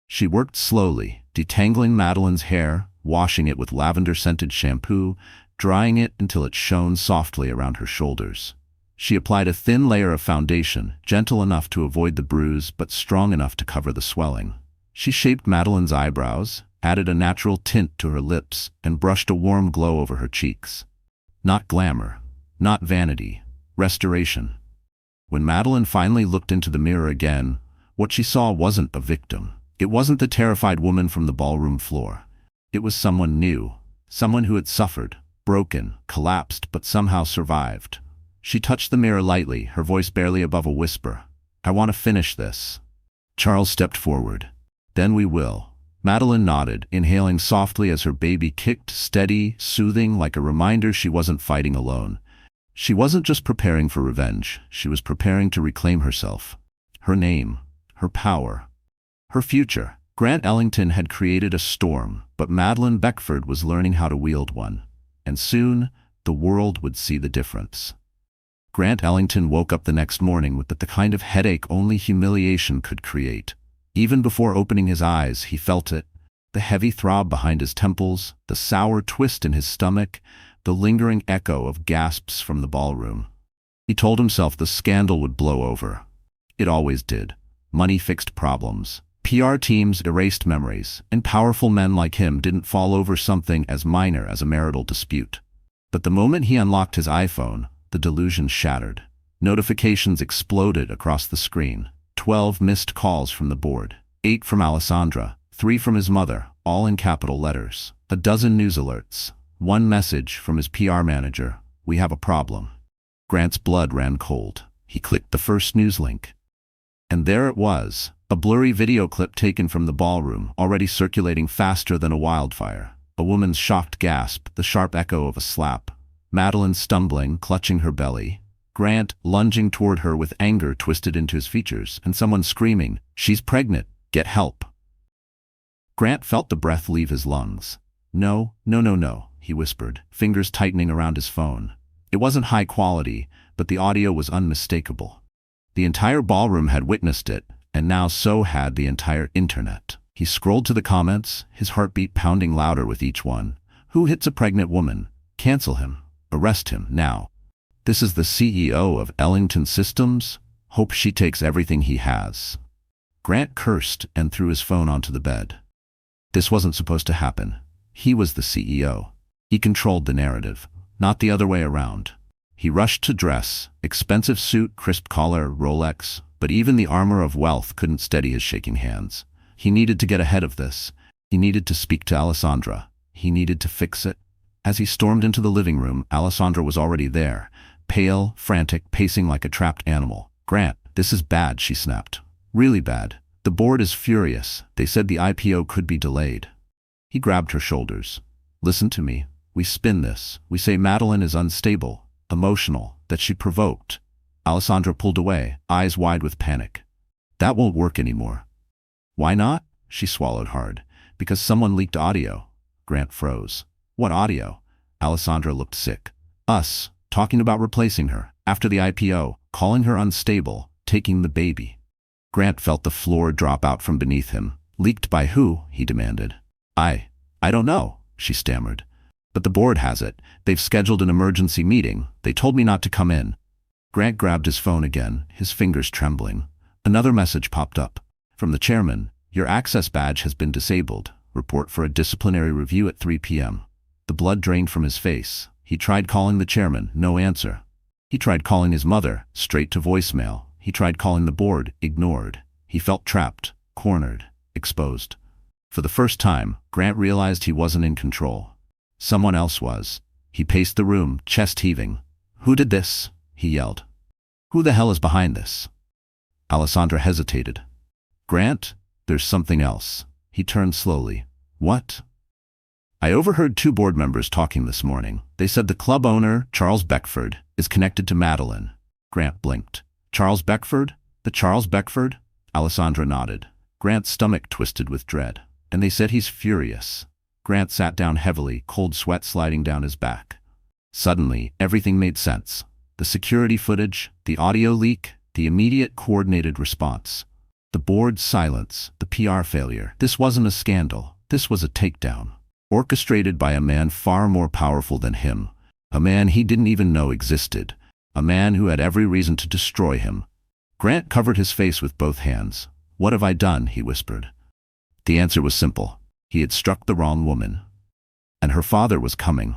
She worked slowly, detangling Madeline's hair, washing it with lavender-scented shampoo, drying it until it shone softly around her shoulders. She applied a thin layer of foundation, gentle enough to avoid the bruise but strong enough to cover the swelling. She shaped Madeline's eyebrows, added a natural tint to her lips, and brushed a warm glow over her cheeks. Not glamour, not vanity, restoration. When Madeline finally looked into the mirror again, What she saw wasn't a victim. It wasn't the terrified woman from the ballroom floor. It was someone new, someone who had suffered, broken, collapsed, but somehow survived. She touched the mirror lightly, her voice barely above a whisper. "I want to finish this." Charles stepped forward. "Then we will." Madeline nodded, inhaling softly as her baby kicked, steady, soothing, like a reminder she wasn't fighting alone. She wasn't just preparing for revenge, she was preparing to reclaim herself. Her name, her power, her future. Grant Ellington had created a storm, but Madeline Beckford was learning how to wield one. And soon, the world would see the difference. Grant Ellington woke up the next morning with the kind of headache only humiliation could create. Even before opening his eyes, he felt it. The heavy throb behind his temples, the sour twist in his stomach, the lingering echo of gasps from the ballroom. He told himself the scandal would blow over. It always did. Money fixed problems. PR teams erased memories, and powerful men like him didn't fall over something as minor as a marital dispute. But the moment he unlocked his iPhone, the delusion shattered. Notifications exploded across the screen. 12 missed calls from the board. 8 from Alessandra, 3 from his mother, all in capital letters. A dozen news alerts. 1 message from his PR manager: "We have a problem." Grant's blood ran cold. He clicked the first news link. And there it was, a blurry video clip taken from the ballroom, already circulating faster than a wildfire. A woman's shocked gasp, the sharp echo of a slap. Madeline stumbling, clutching her belly. Grant lunging toward her with anger twisted into his features, and someone screaming, "She's pregnant, get help." Grant felt the breath leave his lungs. "No, no, no, no," he whispered, fingers tightening around his phone. It wasn't high quality, but the audio was unmistakable. The entire ballroom had witnessed it, and now so had the entire internet. He scrolled to the comments, his heartbeat pounding louder with each one. "Who hits a pregnant woman? Cancel him. Arrest him, now. This is the CEO of Ellington Systems? Hope she takes everything he has." Grant cursed and threw his phone onto the bed. This wasn't supposed to happen. He was the CEO. He controlled the narrative, not the other way around. He rushed to dress, expensive suit, crisp collar, Rolex, but even the armor of wealth couldn't steady his shaking hands. He needed to get ahead of this. He needed to speak to Alessandra. He needed to fix it. As he stormed into the living room, Alessandra was already there, pale, frantic, pacing like a trapped animal. "Grant, this is bad," she snapped. "Really bad. The board is furious. They said the IPO could be delayed." He grabbed her shoulders. "Listen to me. We spin this. We say Madeline is unstable, emotional, that she provoked." Alessandra pulled away, eyes wide with panic. "That won't work anymore." "Why not?" She swallowed hard. "Because someone leaked audio." Grant froze. "What audio?" Alessandra looked sick. "Us, talking about replacing her, after the IPO, calling her unstable, taking the baby." Grant felt the floor drop out from beneath him. "Leaked by who?" he demanded. I don't know," she stammered. "But the board has it. They've scheduled an emergency meeting. They told me not to come in." Grant grabbed his phone again, his fingers trembling. Another message popped up. From the chairman: "Your access badge has been disabled. Report for a disciplinary review at 3 p.m. The blood drained from his face. He tried calling the chairman, no answer. He tried calling his mother, straight to voicemail. He tried calling the board, ignored. He felt trapped, cornered, exposed. For the first time, Grant realized he wasn't in control. Someone else was. He paced the room, chest heaving. "Who did this?" he yelled. "Who the hell is behind this?" Alessandra hesitated. "Grant, there's something else." He turned slowly. "What?" "I overheard 2 board members talking this morning. They said the club owner, Charles Beckford, is connected to Madeline." Grant blinked. "Charles Beckford? The Charles Beckford?" Alessandra nodded. Grant's stomach twisted with dread. "And they said he's furious." Grant sat down heavily, cold sweat sliding down his back. Suddenly, everything made sense. The security footage, the audio leak, the immediate coordinated response. The board's silence, the PR failure. This wasn't a scandal. This was a takedown. Orchestrated by a man far more powerful than him. A man he didn't even know existed. A man who had every reason to destroy him. Grant covered his face with both hands. "What have I done?" he whispered. The answer was simple. He had struck the wrong woman. And her father was coming.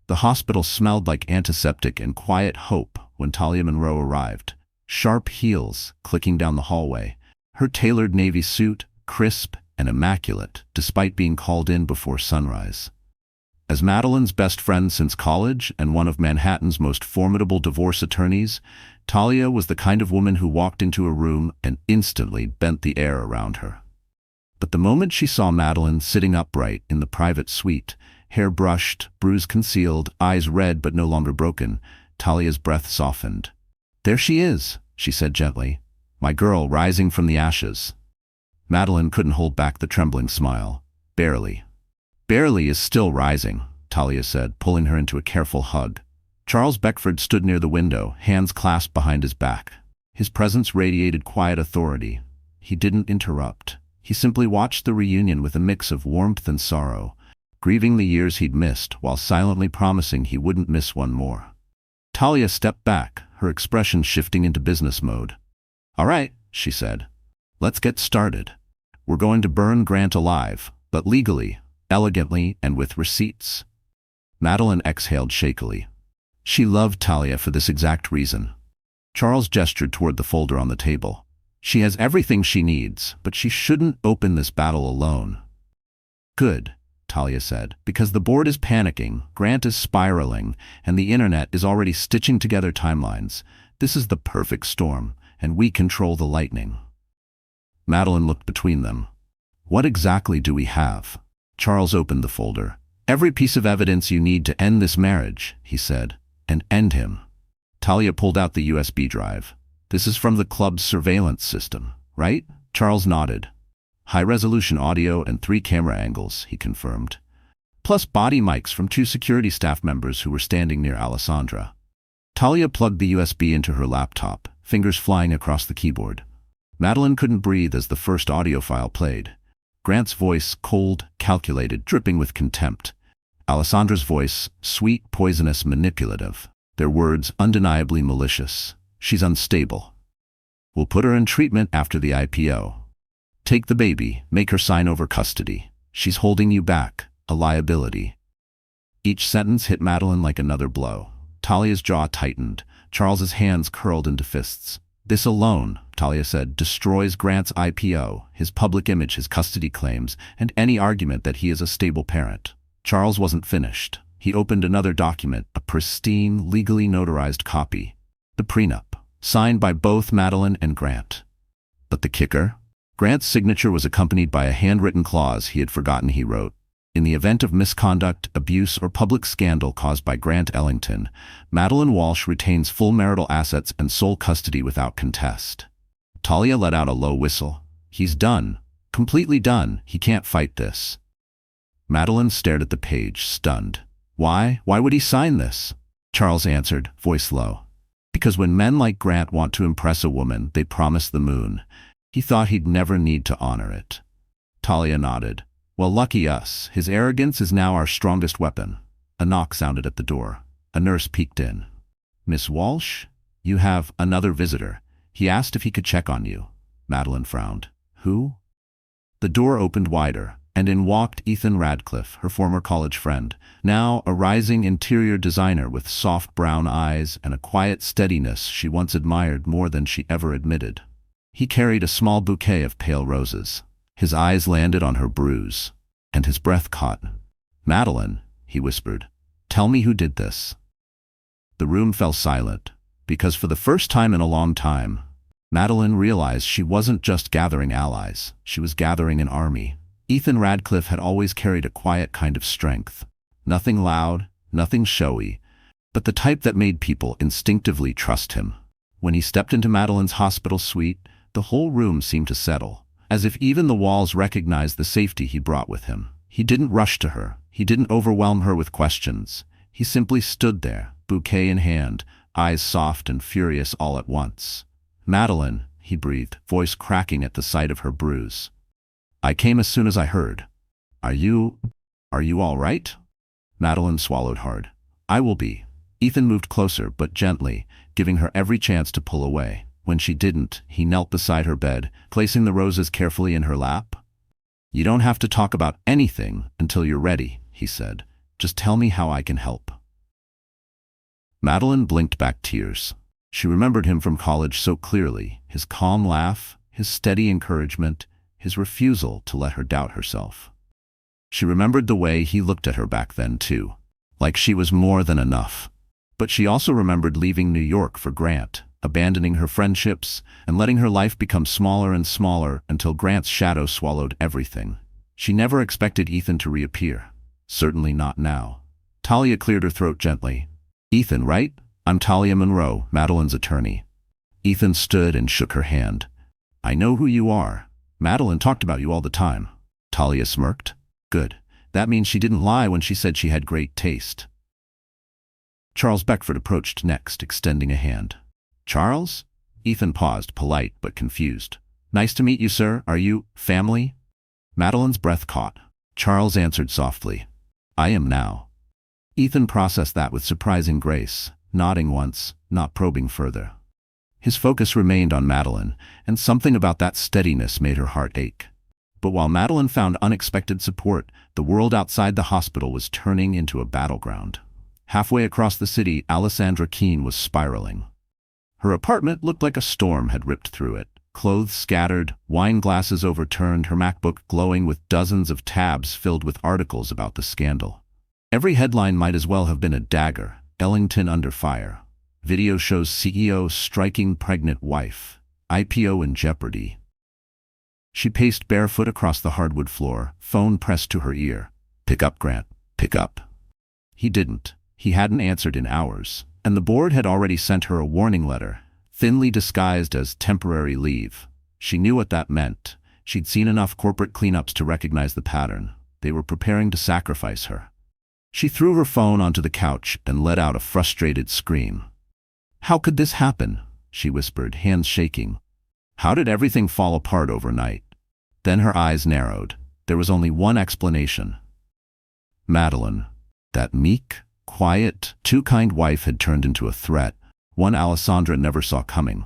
The hospital smelled like antiseptic and quiet hope when Talia Monroe arrived. Sharp heels clicking down the hallway. Her tailored navy suit, crisp and immaculate, despite being called in before sunrise. As Madeline's best friend since college and one of Manhattan's most formidable divorce attorneys, Talia was the kind of woman who walked into a room and instantly bent the air around her. But the moment she saw Madeline sitting upright in the private suite, hair brushed, bruise concealed, eyes red but no longer broken, Talia's breath softened. "There she is," she said gently, "my girl rising from the ashes." Madeline couldn't hold back the trembling smile. "Barely." "Barely is still rising," Talia said, pulling her into a careful hug. Charles Beckford stood near the window, hands clasped behind his back. His presence radiated quiet authority. He didn't interrupt. He simply watched the reunion with a mix of warmth and sorrow, grieving the years he'd missed while silently promising he wouldn't miss one more. Talia stepped back, her expression shifting into business mode. "All right," she said. "Let's get started. We're going to burn Grant alive, but legally, elegantly, and with receipts." Madeline exhaled shakily. She loved Talia for this exact reason. Charles gestured toward the folder on the table. "She has everything she needs, but she shouldn't open this battle alone." "Good," Talia said, "because the board is panicking, Grant is spiraling, and the internet is already stitching together timelines. This is the perfect storm, and we control the lightning." Madeline looked between them. "What exactly do we have?" Charles opened the folder. "Every piece of evidence you need to end this marriage," he said, "and end him." Talia pulled out the USB drive. "This is from the club's surveillance system, right?" Charles nodded. "High-resolution audio and 3 camera angles," he confirmed. "Plus body mics from 2 security staff members who were standing near Alessandra." Talia plugged the USB into her laptop, fingers flying across the keyboard. Madeline couldn't breathe as the first audio file played. Grant's voice, cold, calculated, dripping with contempt. Alessandra's voice, sweet, poisonous, manipulative. Their words undeniably malicious. "She's unstable. We'll put her in treatment after the IPO. Take the baby, make her sign over custody. She's holding you back, a liability." Each sentence hit Madeline like another blow. Talia's jaw tightened. Charles's hands curled into fists. "This alone," Talia said, "destroys Grant's IPO, his public image, his custody claims, and any argument that he is a stable parent." Charles wasn't finished. He opened another document, a pristine, legally notarized copy. The prenup, signed by both Madeline and Grant. But the kicker? Grant's signature was accompanied by a handwritten clause he had forgotten he wrote. "In the event of misconduct, abuse, or public scandal caused by Grant Ellington, Madeline Walsh retains full marital assets and sole custody without contest." Talia let out a low whistle. "He's done. Completely done. He can't fight this." Madeline stared at the page, stunned. "Why? Why would he sign this?" Charles answered, voice low. "Because when men like Grant want to impress a woman, they promise the moon. He thought he'd never need to honor it." Talia nodded. "Well, lucky us. His arrogance is now our strongest weapon." A knock sounded at the door. A nurse peeked in. "Miss Walsh? You have another visitor. He asked if he could check on you." Madeline frowned. "Who?" The door opened wider, and in walked Ethan Radcliffe, her former college friend, now a rising interior designer with soft brown eyes and a quiet steadiness she once admired more than she ever admitted. He carried a small bouquet of pale roses. His eyes landed on her bruise, and his breath caught. "Madeline," he whispered, "tell me who did this." The room fell silent, because for the first time in a long time, Madeline realized she wasn't just gathering allies, she was gathering an army. Ethan Radcliffe had always carried a quiet kind of strength. Nothing loud, nothing showy, but the type that made people instinctively trust him. When he stepped into Madeline's hospital suite, the whole room seemed to settle, as if even the walls recognized the safety he brought with him. He didn't rush to her. He didn't overwhelm her with questions. He simply stood there, bouquet in hand, eyes soft and furious all at once. "Madeline," he breathed, voice cracking at the sight of her bruise. "I came as soon as I heard. Are you all right?" Madeline swallowed hard. "I will be." Ethan moved closer, but gently, giving her every chance to pull away. When she didn't, he knelt beside her bed, placing the roses carefully in her lap. "You don't have to talk about anything until you're ready," he said. "Just tell me how I can help." Madeline blinked back tears. She remembered him from college so clearly, his calm laugh, his steady encouragement, his refusal to let her doubt herself. She remembered the way he looked at her back then too, like she was more than enough. But she also remembered leaving New York for Grant, abandoning her friendships, and letting her life become smaller and smaller until Grant's shadow swallowed everything. She never expected Ethan to reappear. Certainly not now. Talia cleared her throat gently. "Ethan, right? I'm Talia Monroe, Madeline's attorney." Ethan stood and shook her hand. "I know who you are. Madeline talked about you all the time." Talia smirked. "Good. That means she didn't lie when she said she had great taste." Charles Beckford approached next, extending a hand. "Charles?" Ethan paused, polite but confused. "Nice to meet you, sir. Are you family?" Madeline's breath caught. Charles answered softly, "I am now." Ethan processed that with surprising grace, nodding once, not probing further. His focus remained on Madeline, and something about that steadiness made her heart ache. But while Madeline found unexpected support, the world outside the hospital was turning into a battleground. Halfway across the city, Alessandra Keene was spiraling. Her apartment looked like a storm had ripped through it. Clothes scattered, wine glasses overturned, her MacBook glowing with dozens of tabs filled with articles about the scandal. Every headline might as well have been a dagger. Ellington under fire. Video shows CEO striking pregnant wife. IPO in jeopardy. She paced barefoot across the hardwood floor, phone pressed to her ear. "Pick up, Grant. Pick up." He didn't. He hadn't answered in hours, and the board had already sent her a warning letter, thinly disguised as temporary leave. She knew what that meant. She'd seen enough corporate cleanups to recognize the pattern. They were preparing to sacrifice her. She threw her phone onto the couch and let out a frustrated scream. "How could this happen?" she whispered, hands shaking. "How did everything fall apart overnight?" Then her eyes narrowed. There was only one explanation. Madeline. That meek, quiet, too-kind wife had turned into a threat, one Alessandra never saw coming.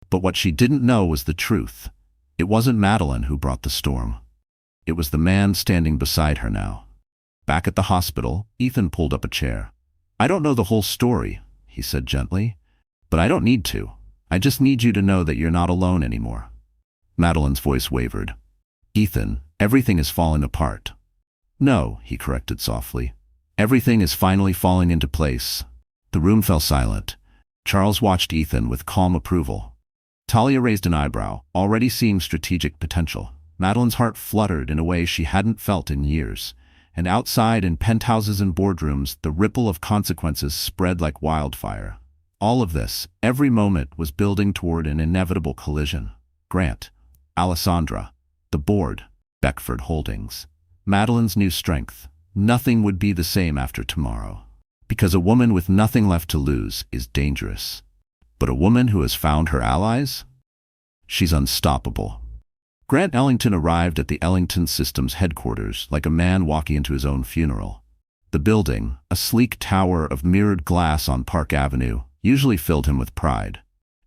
But what she didn't know was the truth. It wasn't Madeline who brought the storm. It was the man standing beside her now. Back at the hospital, Ethan pulled up a chair. "I don't know the whole story," he said gently. "But I don't need to. I just need you to know that you're not alone anymore." Madeline's voice wavered. "Ethan, everything is falling apart." "No," he corrected softly. "Everything is finally falling into place." The room fell silent. Charles watched Ethan with calm approval. Talia raised an eyebrow, already seeing strategic potential. Madeline's heart fluttered in a way she hadn't felt in years. And outside, in penthouses and boardrooms, the ripple of consequences spread like wildfire. All of this, every moment, was building toward an inevitable collision. Grant, Alessandra, the board, Beckford Holdings, Madeline's new strength. Nothing would be the same after tomorrow. Because a woman with nothing left to lose is dangerous. But a woman who has found her allies? She's unstoppable. Grant Ellington arrived at the Ellington Systems headquarters like a man walking into his own funeral. The building, a sleek tower of mirrored glass on Park Avenue, usually filled him with pride.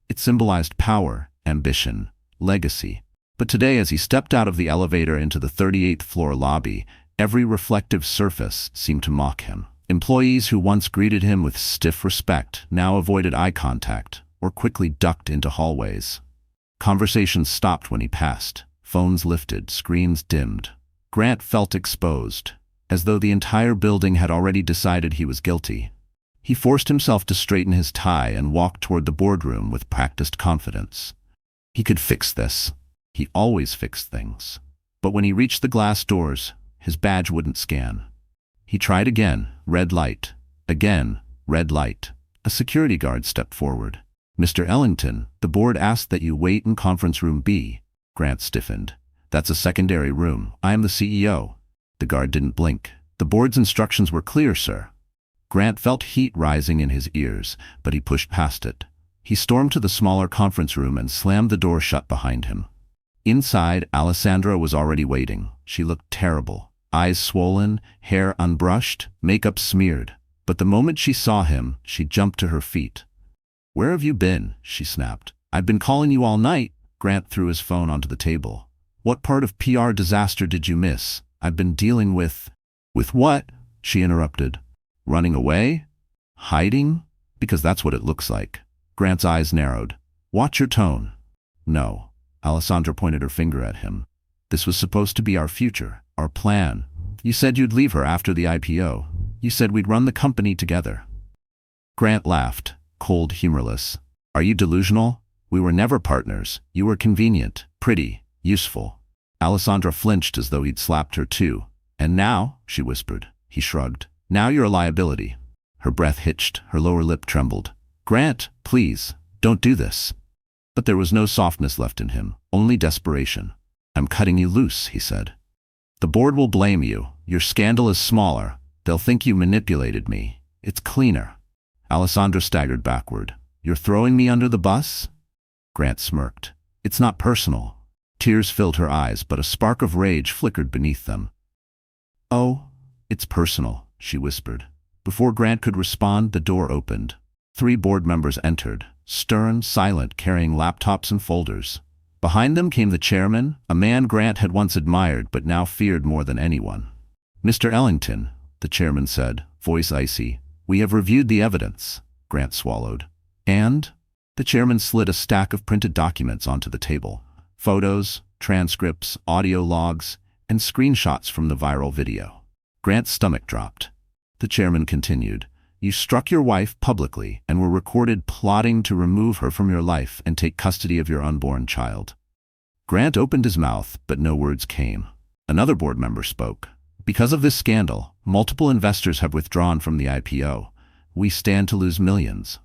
It symbolized power, ambition, legacy. But today, as he stepped out of the elevator into the 38th floor lobby, every reflective surface seemed to mock him. Employees who once greeted him with stiff respect now avoided eye contact or quickly ducked into hallways. Conversations stopped when he passed. Phones lifted, screens dimmed. Grant felt exposed, as though the entire building had already decided he was guilty. He forced himself to straighten his tie and walk toward the boardroom with practiced confidence. He could fix this. He always fixed things. But when he reached the glass doors, his badge wouldn't scan. He tried again, red light. Again, red light. A security guard stepped forward. "Mr. Ellington, the board asked that you wait in conference room B." Grant stiffened. "That's a secondary room. I am the CEO." The guard didn't blink. "The board's instructions were clear, sir." Grant felt heat rising in his ears, but he pushed past it. He stormed to the smaller conference room and slammed the door shut behind him. Inside, Alessandra was already waiting. She looked terrible. Eyes swollen, hair unbrushed, makeup smeared. But the moment she saw him, she jumped to her feet. "Where have you been?" she snapped. "I've been calling you all night." Grant threw his phone onto the table. "What part of PR disaster did you miss? I've been dealing with—" "With what?" she interrupted. "Running away? Hiding? Because that's what it looks like." Grant's eyes narrowed. "Watch your tone." "No." Alessandra pointed her finger at him. This was supposed to be our future, our plan. You said you'd leave her after the IPO. You said we'd run the company together. Grant laughed, cold, humorless. Are you delusional? We were never partners. You were convenient, pretty, useful. Alessandra flinched as though he'd slapped her too. And now, she whispered. He shrugged. Now you're a liability. Her breath hitched, her lower lip trembled. Grant, please, don't do this. But there was no softness left in him, only desperation. I'm cutting you loose, he said. The board will blame you. Your scandal is smaller. They'll think you manipulated me. It's cleaner. Alessandra staggered backward. You're throwing me under the bus? Grant smirked. It's not personal. Tears filled her eyes, but a spark of rage flickered beneath them. Oh, it's personal, she whispered. Before Grant could respond, the door opened. 3 board members entered, stern, silent, carrying laptops and folders. Behind them came the chairman, a man Grant had once admired but now feared more than anyone. Mr. Ellington, the chairman said, voice icy, we have reviewed the evidence. Grant swallowed. And? The chairman slid a stack of printed documents onto the table. Photos, transcripts, audio logs, and screenshots from the viral video. Grant's stomach dropped. The chairman continued. You struck your wife publicly and were recorded plotting to remove her from your life and take custody of your unborn child. Grant opened his mouth, but no words came. Another board member spoke. Because of this scandal, multiple investors have withdrawn from the IPO. We stand to lose millions.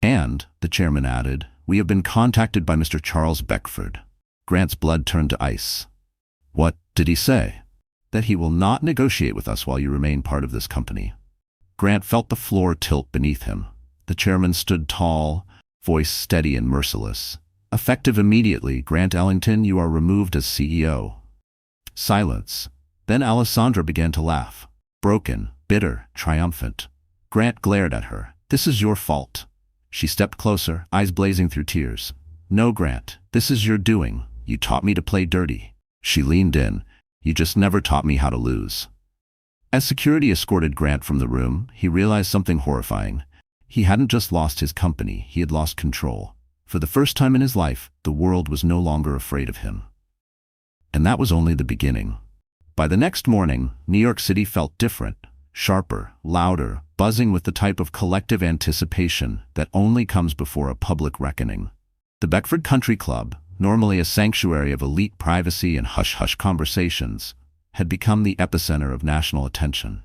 And, the chairman added, we have been contacted by Mr. Charles Beckford. Grant's blood turned to ice. What did he say? That he will not negotiate with us while you remain part of this company. Grant felt the floor tilt beneath him. The chairman stood tall, voice steady and merciless. Effective immediately, Grant Ellington, you are removed as CEO. Silence. Then Alessandra began to laugh. Broken, bitter, triumphant. Grant glared at her. This is your fault. She stepped closer, eyes blazing through tears. No, Grant, this is your doing. You taught me to play dirty. She leaned in. You just never taught me how to lose. As security escorted Grant from the room, he realized something horrifying. He hadn't just lost his company, he had lost control. For the first time in his life, the world was no longer afraid of him. And that was only the beginning. By the next morning, New York City felt different, sharper, louder, buzzing with the type of collective anticipation that only comes before a public reckoning. The Beckford Country Club, normally a sanctuary of elite privacy and hush-hush conversations, had become the epicenter of national attention.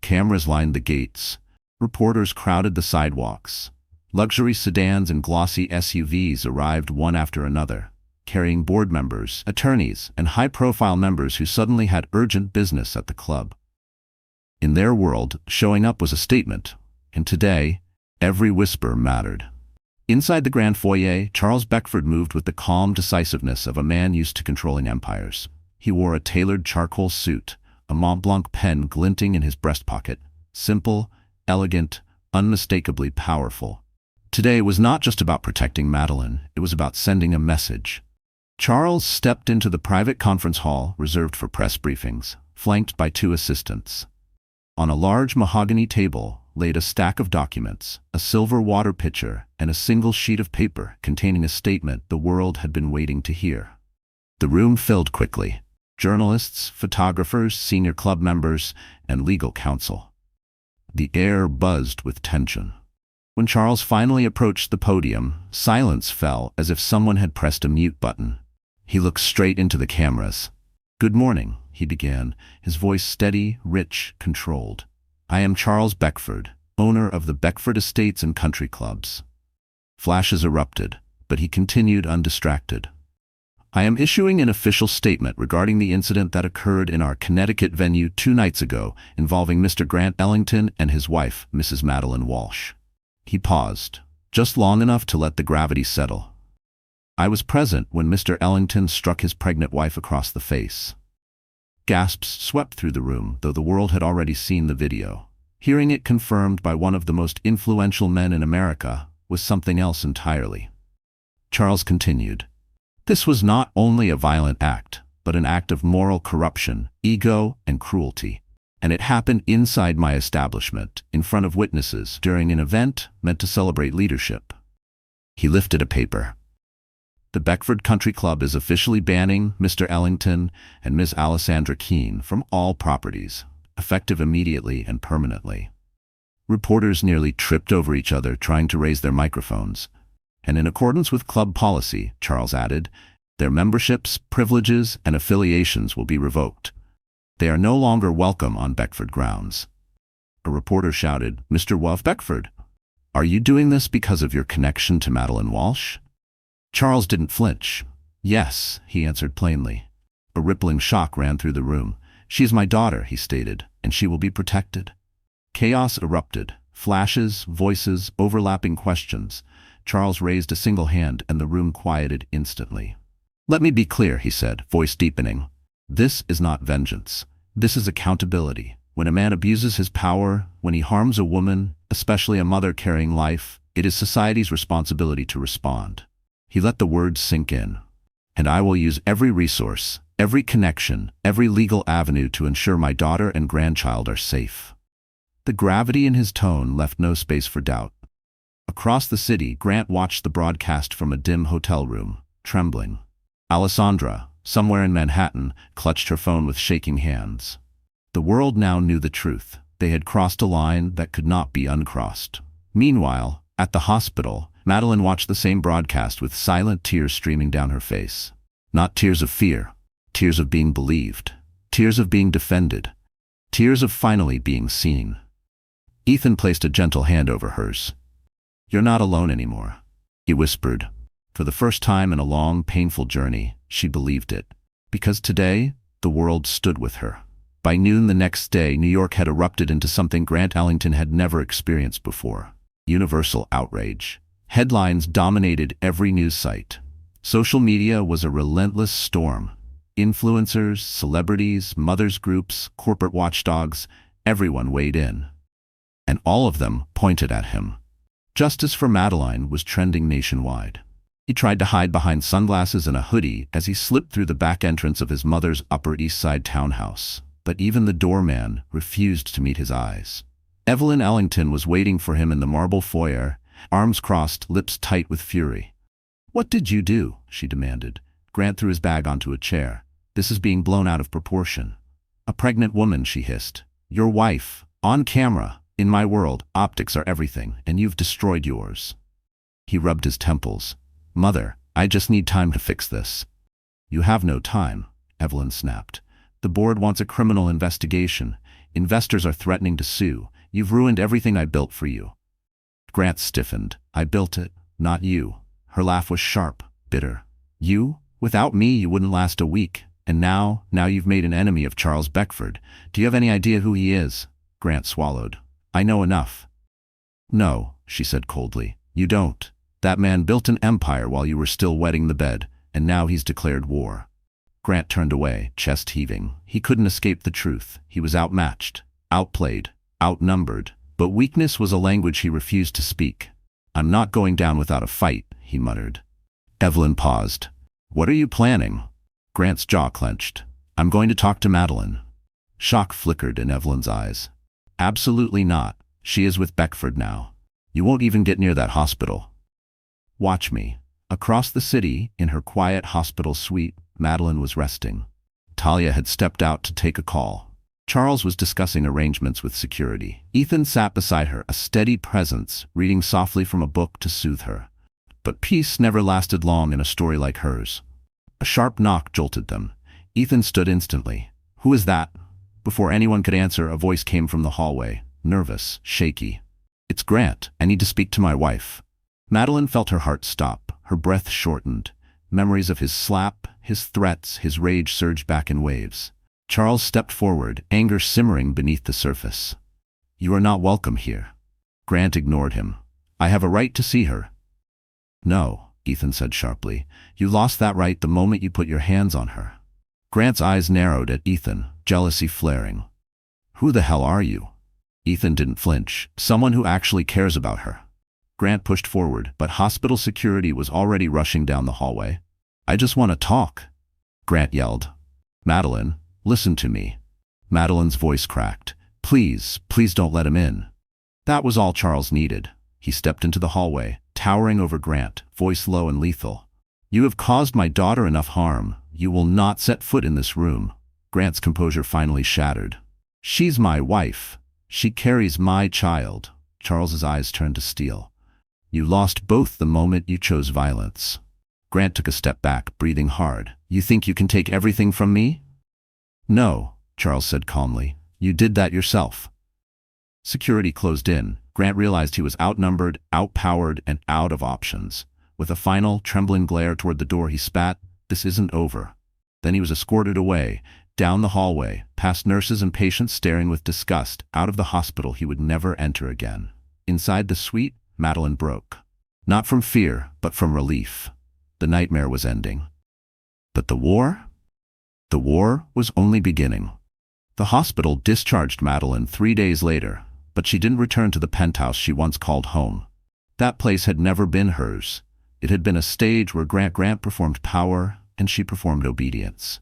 Cameras lined the gates. Reporters crowded the sidewalks. Luxury sedans and glossy SUVs arrived one after another, carrying board members, attorneys, and high-profile members who suddenly had urgent business at the club. In their world, showing up was a statement, and today, every whisper mattered. Inside the grand foyer, Charles Beckford moved with the calm decisiveness of a man used to controlling empires. He wore a tailored charcoal suit, a Mont Blanc pen glinting in his breast pocket, simple, elegant, unmistakably powerful. Today was not just about protecting Madeline, it was about sending a message. Charles stepped into the private conference hall reserved for press briefings, flanked by 2 assistants. On a large mahogany table laid a stack of documents, a silver water pitcher, and a single sheet of paper containing a statement the world had been waiting to hear. The room filled quickly. Journalists, photographers, senior club members, and legal counsel. The air buzzed with tension. When Charles finally approached the podium, silence fell as if someone had pressed a mute button. He looked straight into the cameras. Good morning, he began, his voice steady, rich, controlled. I am Charles Beckford, owner of the Beckford Estates and Country Clubs. Flashes erupted, but he continued undistracted. I am issuing an official statement regarding the incident that occurred in our Connecticut venue 2 nights ago involving Mr. Grant Ellington and his wife, Mrs. Madeline Walsh. He paused, just long enough to let the gravity settle. I was present when Mr. Ellington struck his pregnant wife across the face. Gasps swept through the room, though the world had already seen the video. Hearing it confirmed by one of the most influential men in America was something else entirely. Charles continued. This was not only a violent act, but an act of moral corruption, ego, and cruelty. And it happened inside my establishment, in front of witnesses, during an event meant to celebrate leadership. He lifted a paper. The Beckford Country Club is officially banning Mr. Ellington and Miss Alessandra Keene from all properties, effective immediately and permanently. Reporters nearly tripped over each other trying to raise their microphones. And in accordance with club policy, Charles added, their memberships, privileges, and affiliations will be revoked. They are no longer welcome on Beckford grounds. A reporter shouted, Mr. Wov Beckford, are you doing this because of your connection to Madeline Walsh? Charles didn't flinch. Yes, he answered plainly. A rippling shock ran through the room. She is my daughter, he stated, and she will be protected. Chaos erupted. Flashes, voices, overlapping questions. Charles raised a single hand and the room quieted instantly. Let me be clear, he said, voice deepening. This is not vengeance. This is accountability. When a man abuses his power, when he harms a woman, especially a mother carrying life, it is society's responsibility to respond. He let the words sink in. And I will use every resource, every connection, every legal avenue to ensure my daughter and grandchild are safe. The gravity in his tone left no space for doubt. Across the city, Grant watched the broadcast from a dim hotel room, trembling. Alessandra, somewhere in Manhattan, clutched her phone with shaking hands. The world now knew the truth. They had crossed a line that could not be uncrossed. Meanwhile, at the hospital, Madeline watched the same broadcast with silent tears streaming down her face. Not tears of fear, tears of being believed, tears of being defended, tears of finally being seen. Ethan placed a gentle hand over hers. You're not alone anymore, he whispered. For the first time in a long, painful journey, she believed it. Because today, the world stood with her. By noon the next day, New York had erupted into something Grant Ellington had never experienced before. Universal outrage. Headlines dominated every news site. Social media was a relentless storm. Influencers, celebrities, mothers groups, corporate watchdogs, everyone weighed in. And all of them pointed at him. Justice for Madeline was trending nationwide. He tried to hide behind sunglasses and a hoodie as he slipped through the back entrance of his mother's Upper East Side townhouse. But even the doorman refused to meet his eyes. Evelyn Ellington was waiting for him in the marble foyer, arms crossed, lips tight with fury. What did you do? She demanded. Grant threw his bag onto a chair. This is being blown out of proportion. A pregnant woman, she hissed. Your wife, on camera. In my world, optics are everything, and you've destroyed yours. He rubbed his temples. Mother, I just need time to fix this. You have no time, Evelyn snapped. The board wants a criminal investigation. Investors are threatening to sue. You've ruined everything I built for you. Grant stiffened. I built it, not you. Her laugh was sharp, bitter. You? Without me, you wouldn't last a week. And now you've made an enemy of Charles Beckford. Do you have any idea who he is? Grant swallowed. I know enough. No, she said coldly. You don't. That man built an empire while you were still wetting the bed, and now he's declared war. Grant turned away, chest heaving. He couldn't escape the truth. He was outmatched, outplayed, outnumbered. But weakness was a language he refused to speak. I'm not going down without a fight, he muttered. Evelyn paused. What are you planning? Grant's jaw clenched. I'm going to talk to Madeline. Shock flickered in Evelyn's eyes. Absolutely not. She is with Beckford now. You won't even get near that hospital. Watch me. Across the city, in her quiet hospital suite, Madeline was resting. Talia had stepped out to take a call. Charles was discussing arrangements with security. Ethan sat beside her, a steady presence, reading softly from a book to soothe her. But peace never lasted long in a story like hers. A sharp knock jolted them. Ethan stood instantly. Who is that? Before anyone could answer, a voice came from the hallway, nervous, shaky. It's Grant. I need to speak to my wife. Madeline felt her heart stop. Her breath shortened. Memories of his slap, his threats, his rage surged back in waves. Charles stepped forward, anger simmering beneath the surface. You are not welcome here. Grant ignored him. I have a right to see her. No, Ethan said sharply. You lost that right the moment you put your hands on her. Grant's eyes narrowed at Ethan, jealousy flaring. Who the hell are you? Ethan didn't flinch. Someone who actually cares about her. Grant pushed forward, but hospital security was already rushing down the hallway. I just want to talk, Grant yelled. Madeline, listen to me. Madeline's voice cracked. Please, please don't let him in. That was all Charles needed. He stepped into the hallway, towering over Grant, voice low and lethal. You have caused my daughter enough harm. You will not set foot in this room. Grant's composure finally shattered. She's my wife. She carries my child. Charles's eyes turned to steel. You lost both the moment you chose violence. Grant took a step back, breathing hard. You think you can take everything from me? No, Charles said calmly. You did that yourself. Security closed in. Grant realized he was outnumbered, outpowered, and out of options. With a final, trembling glare toward the door, he spat, "This isn't over." Then he was escorted away, down the hallway, past nurses and patients staring with disgust, out of the hospital he would never enter again. Inside the suite, Madeline broke. Not from fear, but from relief. The nightmare was ending. But the war? The war was only beginning. The hospital discharged Madeline 3 days later, but she didn't return to the penthouse she once called home. That place had never been hers. It had been a stage where Grant performed power and she performed obedience.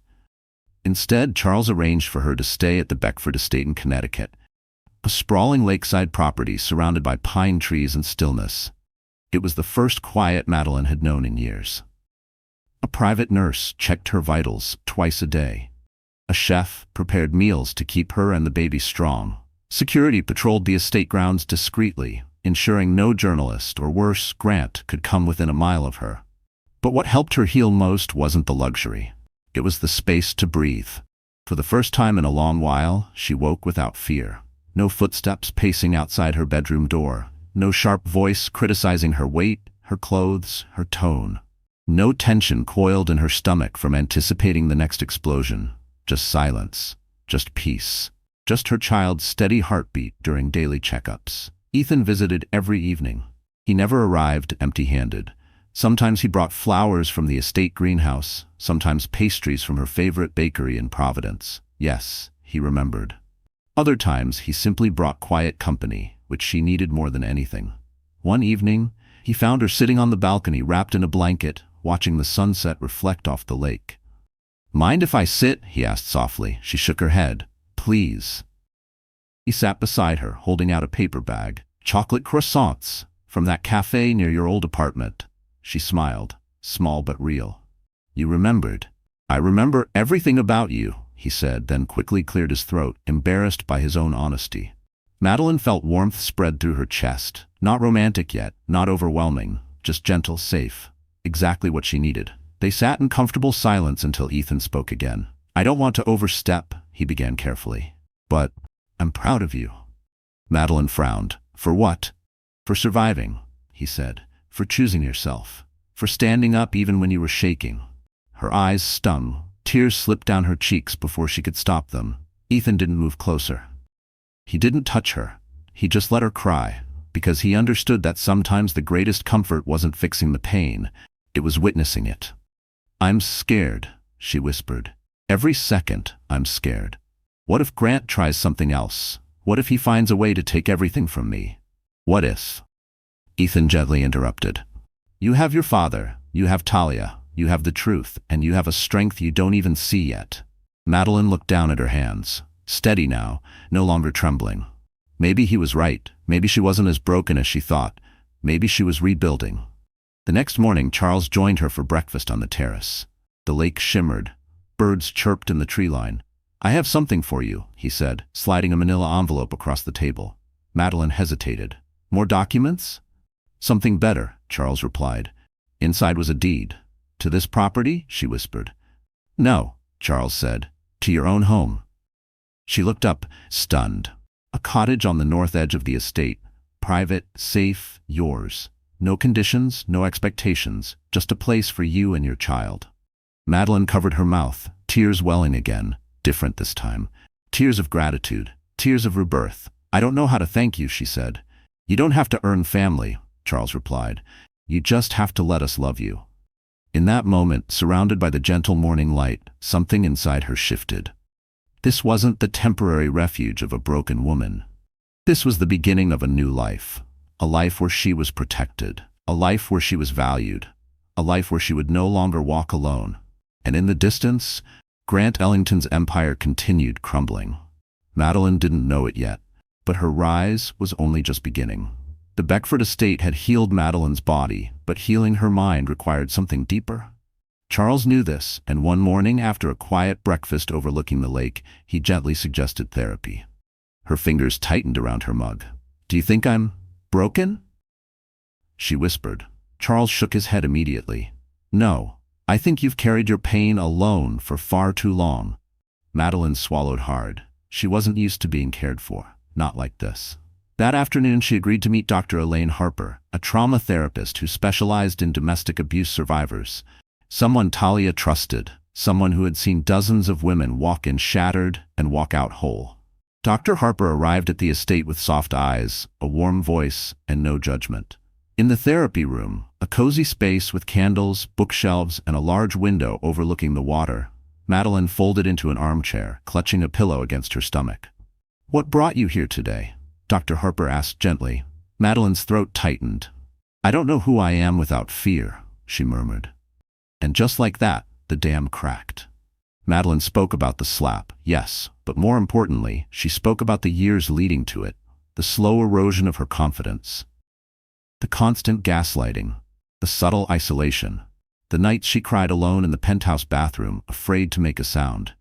Instead, Charles arranged for her to stay at the Beckford estate in Connecticut, a sprawling lakeside property surrounded by pine trees and stillness. It was the first quiet Madeline had known in years. A private nurse checked her vitals twice a day. A chef prepared meals to keep her and the baby strong. Security patrolled the estate grounds discreetly, ensuring no journalist or worse, Grant, could come within a mile of her. But what helped her heal most wasn't the luxury. It was the space to breathe. For the first time in a long while, she woke without fear. No footsteps pacing outside her bedroom door. No sharp voice criticizing her weight, her clothes, her tone. No tension coiled in her stomach from anticipating the next explosion. Just silence. Just peace. Just her child's steady heartbeat during daily checkups. Ethan visited every evening. He never arrived empty-handed. Sometimes he brought flowers from the estate greenhouse, sometimes pastries from her favorite bakery in Providence. Yes, he remembered. Other times he simply brought quiet company, which she needed more than anything. One evening, he found her sitting on the balcony wrapped in a blanket, watching the sunset reflect off the lake. "Mind if I sit?" he asked softly. She shook her head. "Please." He sat beside her, holding out a paper bag. "Chocolate croissants, from that cafe near your old apartment." She smiled, small but real. "You remembered." "I remember everything about you," he said, then quickly cleared his throat, embarrassed by his own honesty. Madeline felt warmth spread through her chest. Not romantic yet, not overwhelming, just gentle, safe. Exactly what she needed. They sat in comfortable silence until Ethan spoke again. "I don't want to overstep," he began carefully. "But I'm proud of you." Madeline frowned. "For what?" "For surviving," he said. "For choosing yourself. For standing up even when you were shaking." Her eyes stung. Tears slipped down her cheeks before she could stop them. Ethan didn't move closer. He didn't touch her. He just let her cry, because he understood that sometimes the greatest comfort wasn't fixing the pain, it was witnessing it. "I'm scared," she whispered. "Every second, I'm scared. What if Grant tries something else? What if he finds a way to take everything from me? What if?" Ethan gently interrupted. "You have your father, you have Talia, you have the truth, and you have a strength you don't even see yet." Madeline looked down at her hands. Steady now, no longer trembling. Maybe he was right. Maybe she wasn't as broken as she thought. Maybe she was rebuilding. The next morning, Charles joined her for breakfast on the terrace. The lake shimmered. Birds chirped in the tree line. "I have something for you," he said, sliding a manila envelope across the table. Madeline hesitated. "More documents?" "Something better," Charles replied. Inside was a deed. "To this property?" she whispered. "No," Charles said. "To your own home." She looked up, stunned. "A cottage on the north edge of the estate. Private, safe, yours. No conditions, no expectations, just a place for you and your child." Madeline covered her mouth, tears welling again, different this time. Tears of gratitude, tears of rebirth. "I don't know how to thank you," she said. "You don't have to earn family," Charles replied. "You just have to let us love you." In that moment, surrounded by the gentle morning light, something inside her shifted. This wasn't the temporary refuge of a broken woman. This was the beginning of a new life. A life where she was protected. A life where she was valued. A life where she would no longer walk alone. And in the distance, Grant Ellington's empire continued crumbling. Madeline didn't know it yet, but her rise was only just beginning. The Beckford estate had healed Madeline's body, but healing her mind required something deeper. Charles knew this, and one morning after a quiet breakfast overlooking the lake, he gently suggested therapy. Her fingers tightened around her mug. "Do you think I'm broken?" she whispered. Charles shook his head immediately. "No, I think you've carried your pain alone for far too long." Madeline swallowed hard. She wasn't used to being cared for, not like this. That afternoon she agreed to meet Dr. Elaine Harper, a trauma therapist who specialized in domestic abuse survivors. Someone Talia trusted, someone who had seen dozens of women walk in shattered and walk out whole. Dr. Harper arrived at the estate with soft eyes, a warm voice, and no judgment. In the therapy room, a cozy space with candles, bookshelves, and a large window overlooking the water, Madeline folded into an armchair, clutching a pillow against her stomach. "What brought you here today?" Dr. Harper asked gently. Madeline's throat tightened. "I don't know who I am without fear," she murmured. And just like that, the dam cracked. Madeline spoke about the slap, yes, but more importantly, she spoke about the years leading to it, the slow erosion of her confidence, the constant gaslighting, the subtle isolation, the nights she cried alone in the penthouse bathroom, afraid to make a sound.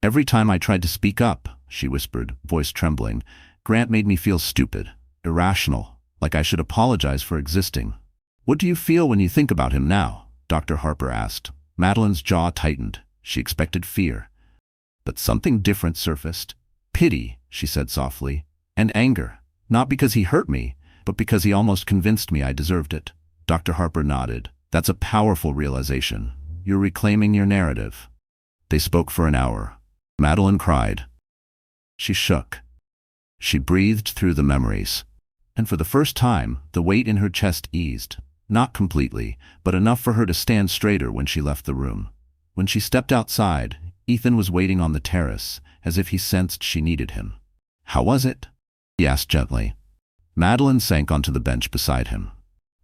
"Every time I tried to speak up," she whispered, voice trembling, "Grant made me feel stupid, irrational, like I should apologize for existing." "What do you feel when you think about him now?" Dr. Harper asked. Madeline's jaw tightened. She expected fear. But something different surfaced. "Pity," she said softly, "and anger. Not because he hurt me, but because he almost convinced me I deserved it." Dr. Harper nodded. "That's a powerful realization. You're reclaiming your narrative." They spoke for an hour. Madeline cried. She shook. She breathed through the memories. And for the first time, the weight in her chest eased. Not completely, but enough for her to stand straighter when she left the room. When she stepped outside, Ethan was waiting on the terrace, as if he sensed she needed him. "How was it?" he asked gently. Madeline sank onto the bench beside him.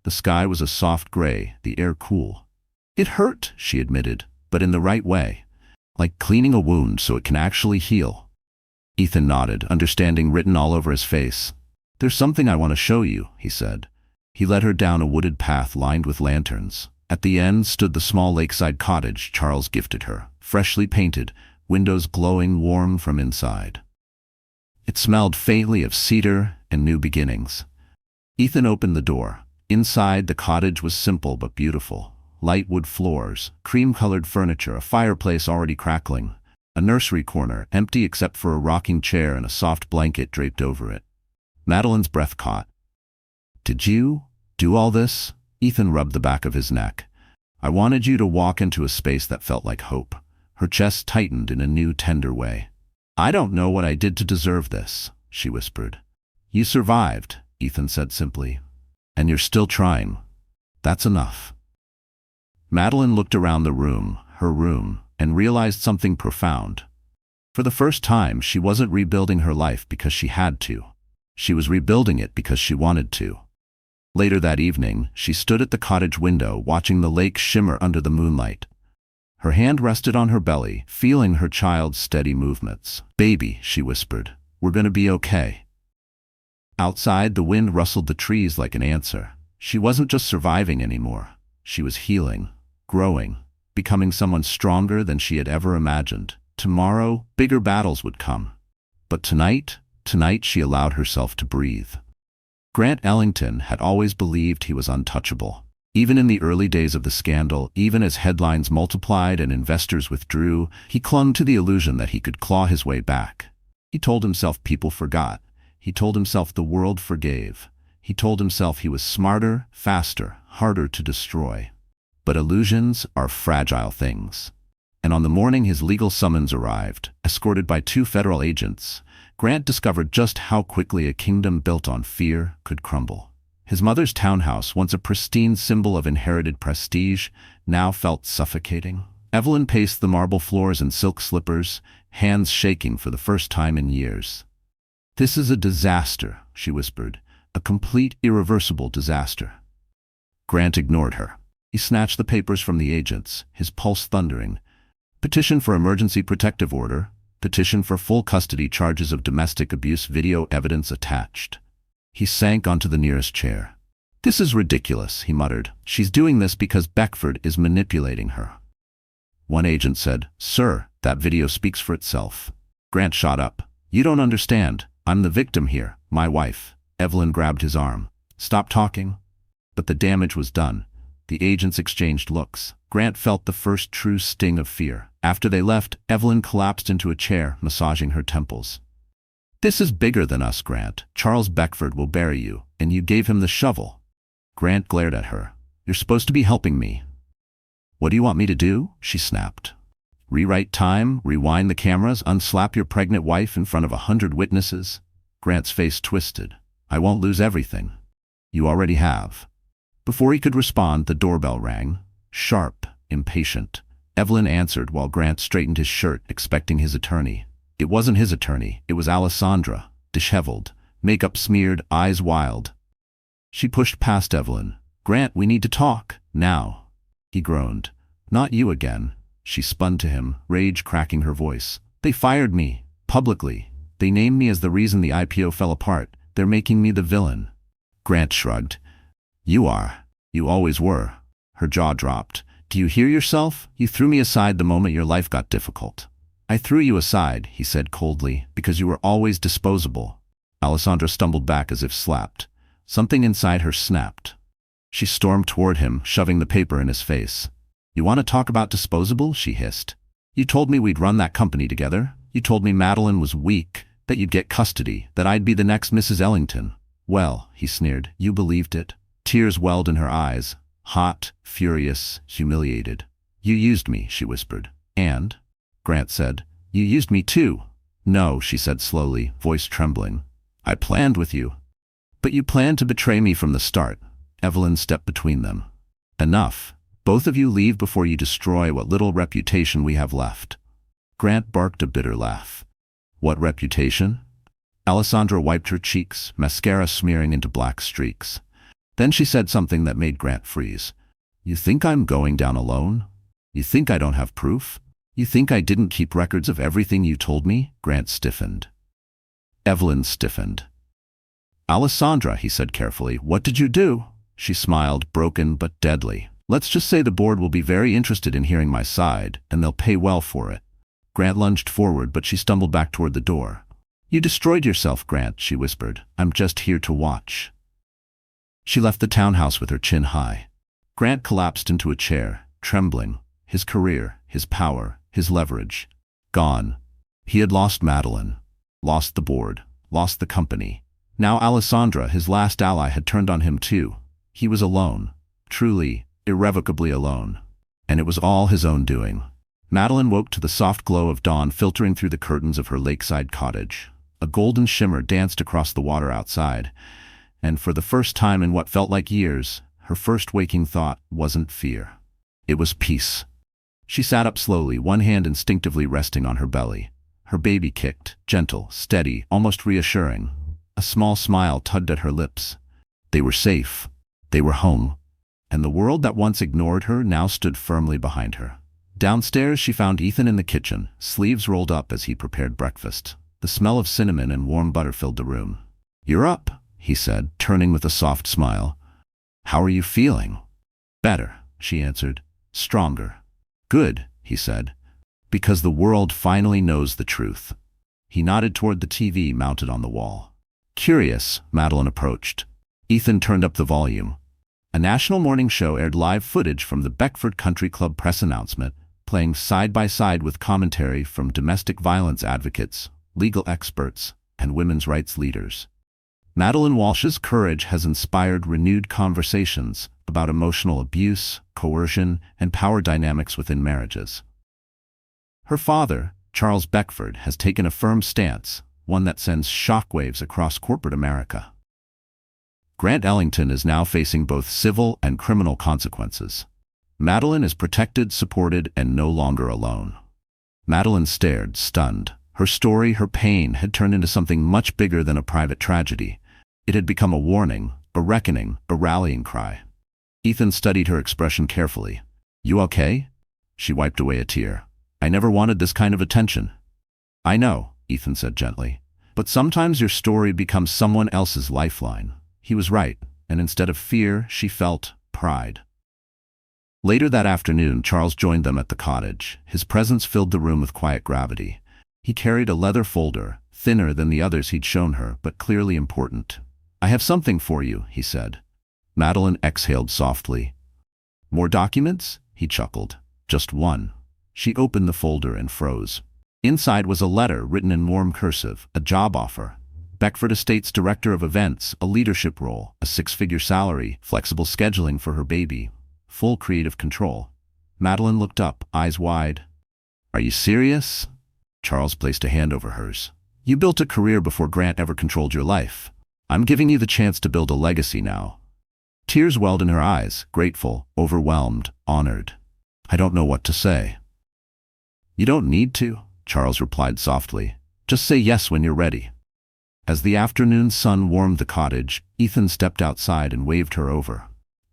The sky was a soft gray, the air cool. "It hurt," she admitted, "but in the right way. Like cleaning a wound so it can actually heal." Ethan nodded, understanding written all over his face. "There's something I want to show you," he said. He led her down a wooded path lined with lanterns. At the end stood the small lakeside cottage Charles gifted her, freshly painted, windows glowing warm from inside. It smelled faintly of cedar and new beginnings. Ethan opened the door. Inside, the cottage was simple but beautiful. Light wood floors, cream-colored furniture, a fireplace already crackling, a nursery corner, empty except for a rocking chair and a soft blanket draped over it. Madeline's breath caught. "Did you do all this?" Ethan rubbed the back of his neck. "I wanted you to walk into a space that felt like hope." Her chest tightened in a new, tender way. "I don't know what I did to deserve this," she whispered. "You survived," Ethan said simply. "And you're still trying. That's enough." Madeline looked around the room, her room, and realized something profound. For the first time, she wasn't rebuilding her life because she had to. She was rebuilding it because she wanted to. Later that evening, she stood at the cottage window watching the lake shimmer under the moonlight. Her hand rested on her belly, feeling her child's steady movements. "Baby," she whispered, "we're gonna be okay." Outside, the wind rustled the trees like an answer. She wasn't just surviving anymore. She was healing, growing, becoming someone stronger than she had ever imagined. Tomorrow, bigger battles would come. But tonight she allowed herself to breathe. Grant Ellington had always believed he was untouchable. Even in the early days of the scandal, even as headlines multiplied and investors withdrew, he clung to the illusion that he could claw his way back. He told himself people forgot. He told himself the world forgave. He told himself he was smarter, faster, harder to destroy. But illusions are fragile things. And on the morning his legal summons arrived, escorted by 2 federal agents, Grant discovered just how quickly a kingdom built on fear could crumble. His mother's townhouse, once a pristine symbol of inherited prestige, now felt suffocating. Evelyn paced the marble floors in silk slippers, hands shaking for the first time in years. "This is a disaster," she whispered, "a complete, irreversible disaster." Grant ignored her. He snatched the papers from the agents, his pulse thundering. Petition for emergency protective order. Petition for full custody, charges of domestic abuse, video evidence attached. He sank onto the nearest chair. "This is ridiculous," he muttered. "She's doing this because Beckford is manipulating her." One agent said, "Sir, that video speaks for itself." Grant shot up. "You don't understand. I'm the victim here, my wife." Evelyn grabbed his arm. "Stop talking." But the damage was done. The agents exchanged looks. Grant felt the first true sting of fear. After they left, Evelyn collapsed into a chair, massaging her temples. "This is bigger than us, Grant. Charles Beckford will bury you, and you gave him the shovel." Grant glared at her. "You're supposed to be helping me." "What do you want me to do?" she snapped. "Rewrite time, rewind the cameras, unslap your pregnant wife in front of 100 witnesses?" Grant's face twisted. "I won't lose everything." "You already have." Before he could respond, the doorbell rang. Sharp, impatient. Evelyn answered while Grant straightened his shirt, expecting his attorney. It wasn't his attorney, it was Alessandra, disheveled, makeup smeared, eyes wild. She pushed past Evelyn. "Grant, we need to talk, now." He groaned. "Not you again." She spun to him, rage cracking her voice. "They fired me, publicly. They named me as the reason the IPO fell apart. They're making me the villain." Grant shrugged. "You are. You always were." Her jaw dropped. "Do you hear yourself? You threw me aside the moment your life got difficult." "I threw you aside," he said coldly, "because you were always disposable." Alessandra stumbled back as if slapped. Something inside her snapped. She stormed toward him, shoving the paper in his face. "You want to talk about disposable?" she hissed. "You told me we'd run that company together. You told me Madeline was weak, that you'd get custody, that I'd be the next Mrs. Ellington." "Well," he sneered, "you believed it." Tears welled in her eyes, hot, furious, humiliated. "You used me," she whispered. "And?" Grant said. "You used me too." "No," she said slowly, voice trembling. "I planned with you." "But you planned to betray me from the start." Evelyn stepped between them. "Enough. Both of you leave before you destroy what little reputation we have left." Grant barked a bitter laugh. "What reputation?" Alessandra wiped her cheeks, mascara smearing into black streaks. Then she said something that made Grant freeze. "You think I'm going down alone? You think I don't have proof? You think I didn't keep records of everything you told me?" Grant stiffened. Evelyn stiffened. "Alessandra," he said carefully, "what did you do?" She smiled, broken but deadly. "Let's just say the board will be very interested in hearing my side, and they'll pay well for it." Grant lunged forward, but she stumbled back toward the door. "You destroyed yourself, Grant," she whispered. "I'm just here to watch." She left the townhouse with her chin high. Grant collapsed into a chair, trembling. His career, his power, his leverage. Gone. He had lost Madeline. Lost the board. Lost the company. Now Alessandra, his last ally, had turned on him too. He was alone. Truly, irrevocably alone. And it was all his own doing. Madeline woke to the soft glow of dawn filtering through the curtains of her lakeside cottage. A golden shimmer danced across the water outside, and for the first time in what felt like years, her first waking thought wasn't fear. It was peace. She sat up slowly, one hand instinctively resting on her belly. Her baby kicked, gentle, steady, almost reassuring. A small smile tugged at her lips. They were safe. They were home. And the world that once ignored her now stood firmly behind her. Downstairs she found Ethan in the kitchen, sleeves rolled up as he prepared breakfast. The smell of cinnamon and warm butter filled the room. "You're up," he said, turning with a soft smile. "How are you feeling?" "Better," she answered. "Stronger." "Good," he said, "because the world finally knows the truth." He nodded toward the TV mounted on the wall. Curious, Madeline approached. Ethan turned up the volume. A national morning show aired live footage from the Beckford Country Club press announcement, playing side by side with commentary from domestic violence advocates, legal experts, and women's rights leaders. Madeline Walsh's courage has inspired renewed conversations about emotional abuse, coercion, and power dynamics within marriages. Her father, Charles Beckford, has taken a firm stance, one that sends shockwaves across corporate America. Grant Ellington is now facing both civil and criminal consequences. Madeline is protected, supported, and no longer alone. Madeline stared, stunned. Her story, her pain, had turned into something much bigger than a private tragedy. It had become a warning, a reckoning, a rallying cry. Ethan studied her expression carefully. "You okay?" She wiped away a tear. "I never wanted this kind of attention." "I know," Ethan said gently. "But sometimes your story becomes someone else's lifeline." He was right, and instead of fear, she felt pride. Later that afternoon, Charles joined them at the cottage. His presence filled the room with quiet gravity. He carried a leather folder, thinner than the others he'd shown her, but clearly important. "I have something for you," he said. Madeline exhaled softly. "More documents?" He chuckled. "Just one." She opened the folder and froze. Inside was a letter written in warm cursive, a job offer. Beckford Estates Director of Events, a leadership role, a six-figure salary, flexible scheduling for her baby, full creative control. Madeline looked up, eyes wide. "Are you serious?" Charles placed a hand over hers. "You built a career before Grant ever controlled your life. I'm giving you the chance to build a legacy now." Tears welled in her eyes, grateful, overwhelmed, honored. "I don't know what to say." "You don't need to," Charles replied softly. "Just say yes when you're ready." As the afternoon sun warmed the cottage, Ethan stepped outside and waved her over.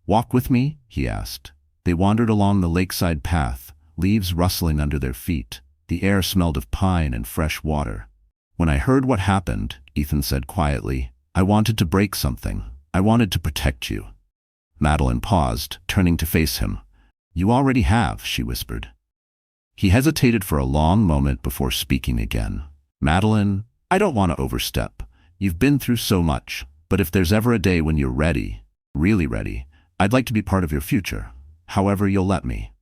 "Walk with me?" he asked. They wandered along the lakeside path, leaves rustling under their feet. The air smelled of pine and fresh water. "When I heard what happened," Ethan said quietly, "I wanted to break something. I wanted to protect you." Madeline paused, turning to face him. "You already have," she whispered. He hesitated for a long moment before speaking again. "Madeline, I don't want to overstep. You've been through so much, but if there's ever a day when you're ready, really ready, I'd like to be part of your future. However you'll let me."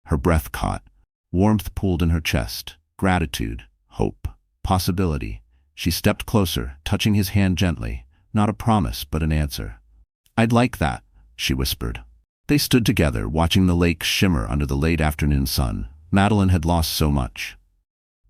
Her breath caught. Warmth pooled in her chest. Gratitude, hope, possibility. She stepped closer, touching his hand gently. Not a promise, but an answer. "I'd like that," she whispered. They stood together, watching the lake shimmer under the late afternoon sun. Madeline had lost so much,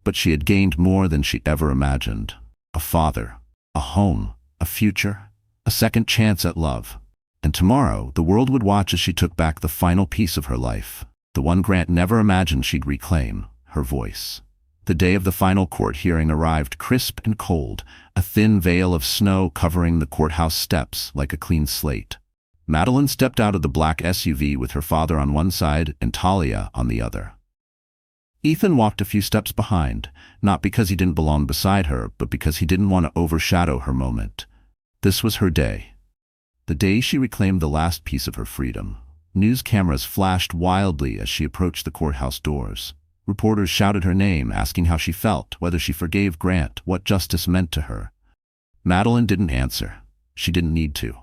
but she had gained more than she ever imagined. A father, a home, a future, a second chance at love. And tomorrow, the world would watch as she took back the final piece of her life, the one Grant never imagined she'd reclaim, her voice. The day of the final court hearing arrived crisp and cold, a thin veil of snow covering the courthouse steps like a clean slate. Madeline stepped out of the black SUV with her father on one side and Talia on the other. Ethan walked a few steps behind, not because he didn't belong beside her, but because he didn't want to overshadow her moment. This was her day. The day she reclaimed the last piece of her freedom. News cameras flashed wildly as she approached the courthouse doors. Reporters shouted her name, asking how she felt, whether she forgave Grant, what justice meant to her. Madeline didn't answer. She didn't need to.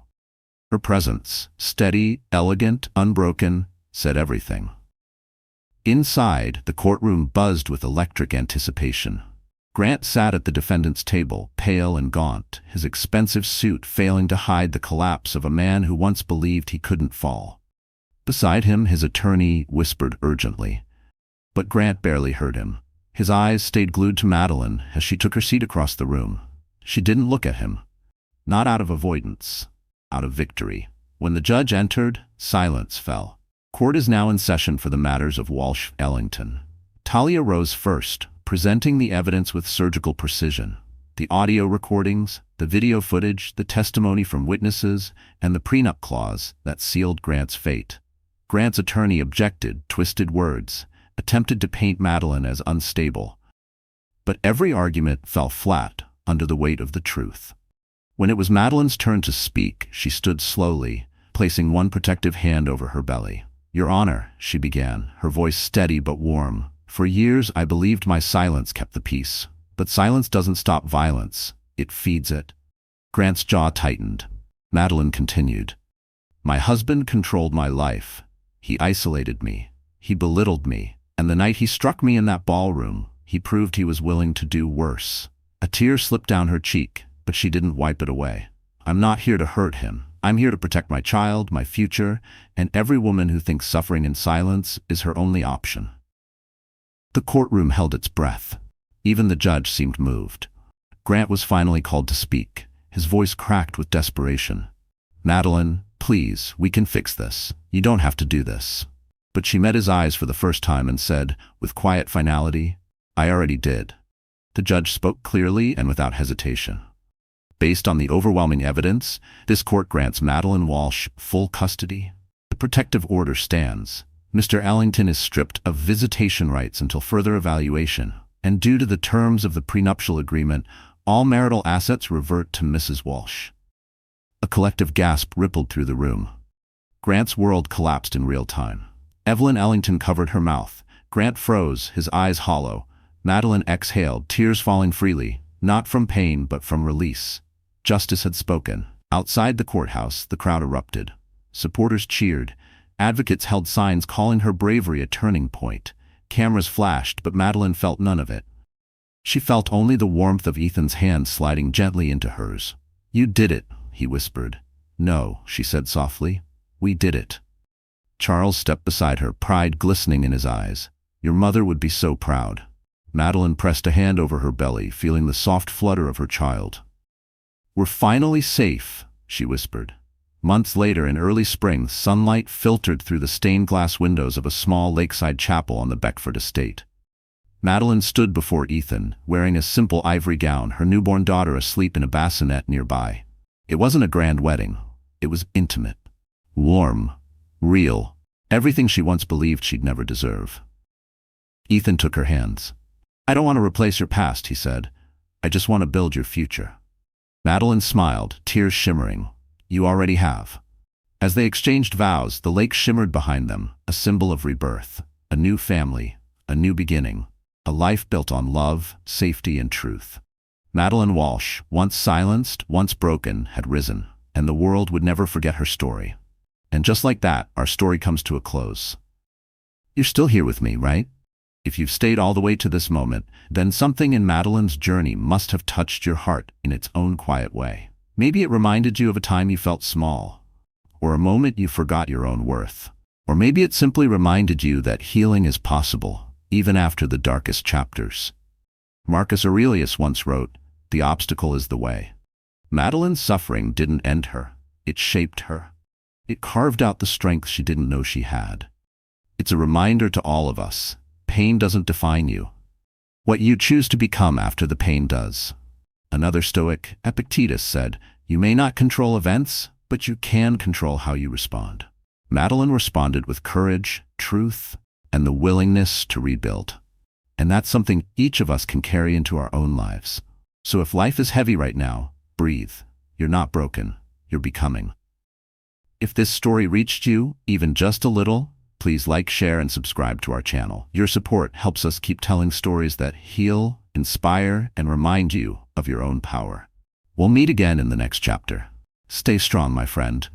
Her presence, steady, elegant, unbroken, said everything. Inside, the courtroom buzzed with electric anticipation. Grant sat at the defendant's table, pale and gaunt, his expensive suit failing to hide the collapse of a man who once believed he couldn't fall. Beside him, his attorney whispered urgently. But Grant barely heard him. His eyes stayed glued to Madeline as she took her seat across the room. She didn't look at him. Not out of avoidance, out of victory. When the judge entered, silence fell. Court is now in session for the matters of Walsh-Ellington. Talia rose first, presenting the evidence with surgical precision. The audio recordings, the video footage, the testimony from witnesses, and the prenup clause that sealed Grant's fate. Grant's attorney objected, twisted words, attempted to paint Madeline as unstable. But every argument fell flat under the weight of the truth. When it was Madeline's turn to speak, she stood slowly, placing one protective hand over her belly. "Your Honor," she began, her voice steady but warm. "For years I believed my silence kept the peace. But silence doesn't stop violence. It feeds it." Grant's jaw tightened. Madeline continued. "My husband controlled my life. He isolated me. He belittled me. And the night he struck me in that ballroom, he proved he was willing to do worse." A tear slipped down her cheek, but she didn't wipe it away. "I'm not here to hurt him. I'm here to protect my child, my future, and every woman who thinks suffering in silence is her only option." The courtroom held its breath. Even the judge seemed moved. Grant was finally called to speak. His voice cracked with desperation. "Madeline, please, we can fix this. You don't have to do this." But she met his eyes for the first time and said, with quiet finality, "I already did." The judge spoke clearly and without hesitation. "Based on the overwhelming evidence, this court grants Madeline Walsh full custody. The protective order stands. Mr. Ellington is stripped of visitation rights until further evaluation, and due to the terms of the prenuptial agreement, all marital assets revert to Mrs. Walsh." A collective gasp rippled through the room. Grant's world collapsed in real time. Evelyn Ellington covered her mouth. Grant froze, his eyes hollow. Madeline exhaled, tears falling freely, not from pain but from release. Justice had spoken. Outside the courthouse, the crowd erupted. Supporters cheered. Advocates held signs calling her bravery a turning point. Cameras flashed, but Madeline felt none of it. She felt only the warmth of Ethan's hand sliding gently into hers. "You did it," he whispered. "No," she said softly. "We did it." Charles stepped beside her, pride glistening in his eyes. "Your mother would be so proud." Madeline pressed a hand over her belly, feeling the soft flutter of her child. "We're finally safe," she whispered. Months later, in early spring, sunlight filtered through the stained glass windows of a small lakeside chapel on the Beckford estate. Madeline stood before Ethan, wearing a simple ivory gown, her newborn daughter asleep in a bassinet nearby. It wasn't a grand wedding. It was intimate, warm, real, everything she once believed she'd never deserve. Ethan took her hands. "I don't want to replace your past," he said. "I just want to build your future." Madeline smiled, tears shimmering. "You already have." As they exchanged vows, the lake shimmered behind them, a symbol of rebirth, a new family, a new beginning, a life built on love, safety, and truth. Madeline Walsh, once silenced, once broken, had risen, and the world would never forget her story. And just like that, our story comes to a close. You're still here with me, right? If you've stayed all the way to this moment, then something in Madeline's journey must have touched your heart in its own quiet way. Maybe it reminded you of a time you felt small, or a moment you forgot your own worth. Or maybe it simply reminded you that healing is possible, even after the darkest chapters. Marcus Aurelius once wrote, "The obstacle is the way." Madeline's suffering didn't end her. It shaped her. It carved out the strength she didn't know she had. It's a reminder to all of us. Pain doesn't define you. What you choose to become after the pain does. Another Stoic, Epictetus, said, "You may not control events, but you can control how you respond." Madeline responded with courage, truth, and the willingness to rebuild. And that's something each of us can carry into our own lives. So if life is heavy right now, breathe. You're not broken. You're becoming. If this story reached you, even just a little, please like, share, and subscribe to our channel. Your support helps us keep telling stories that heal, inspire, and remind you of your own power. We'll meet again in the next chapter. Stay strong, my friend.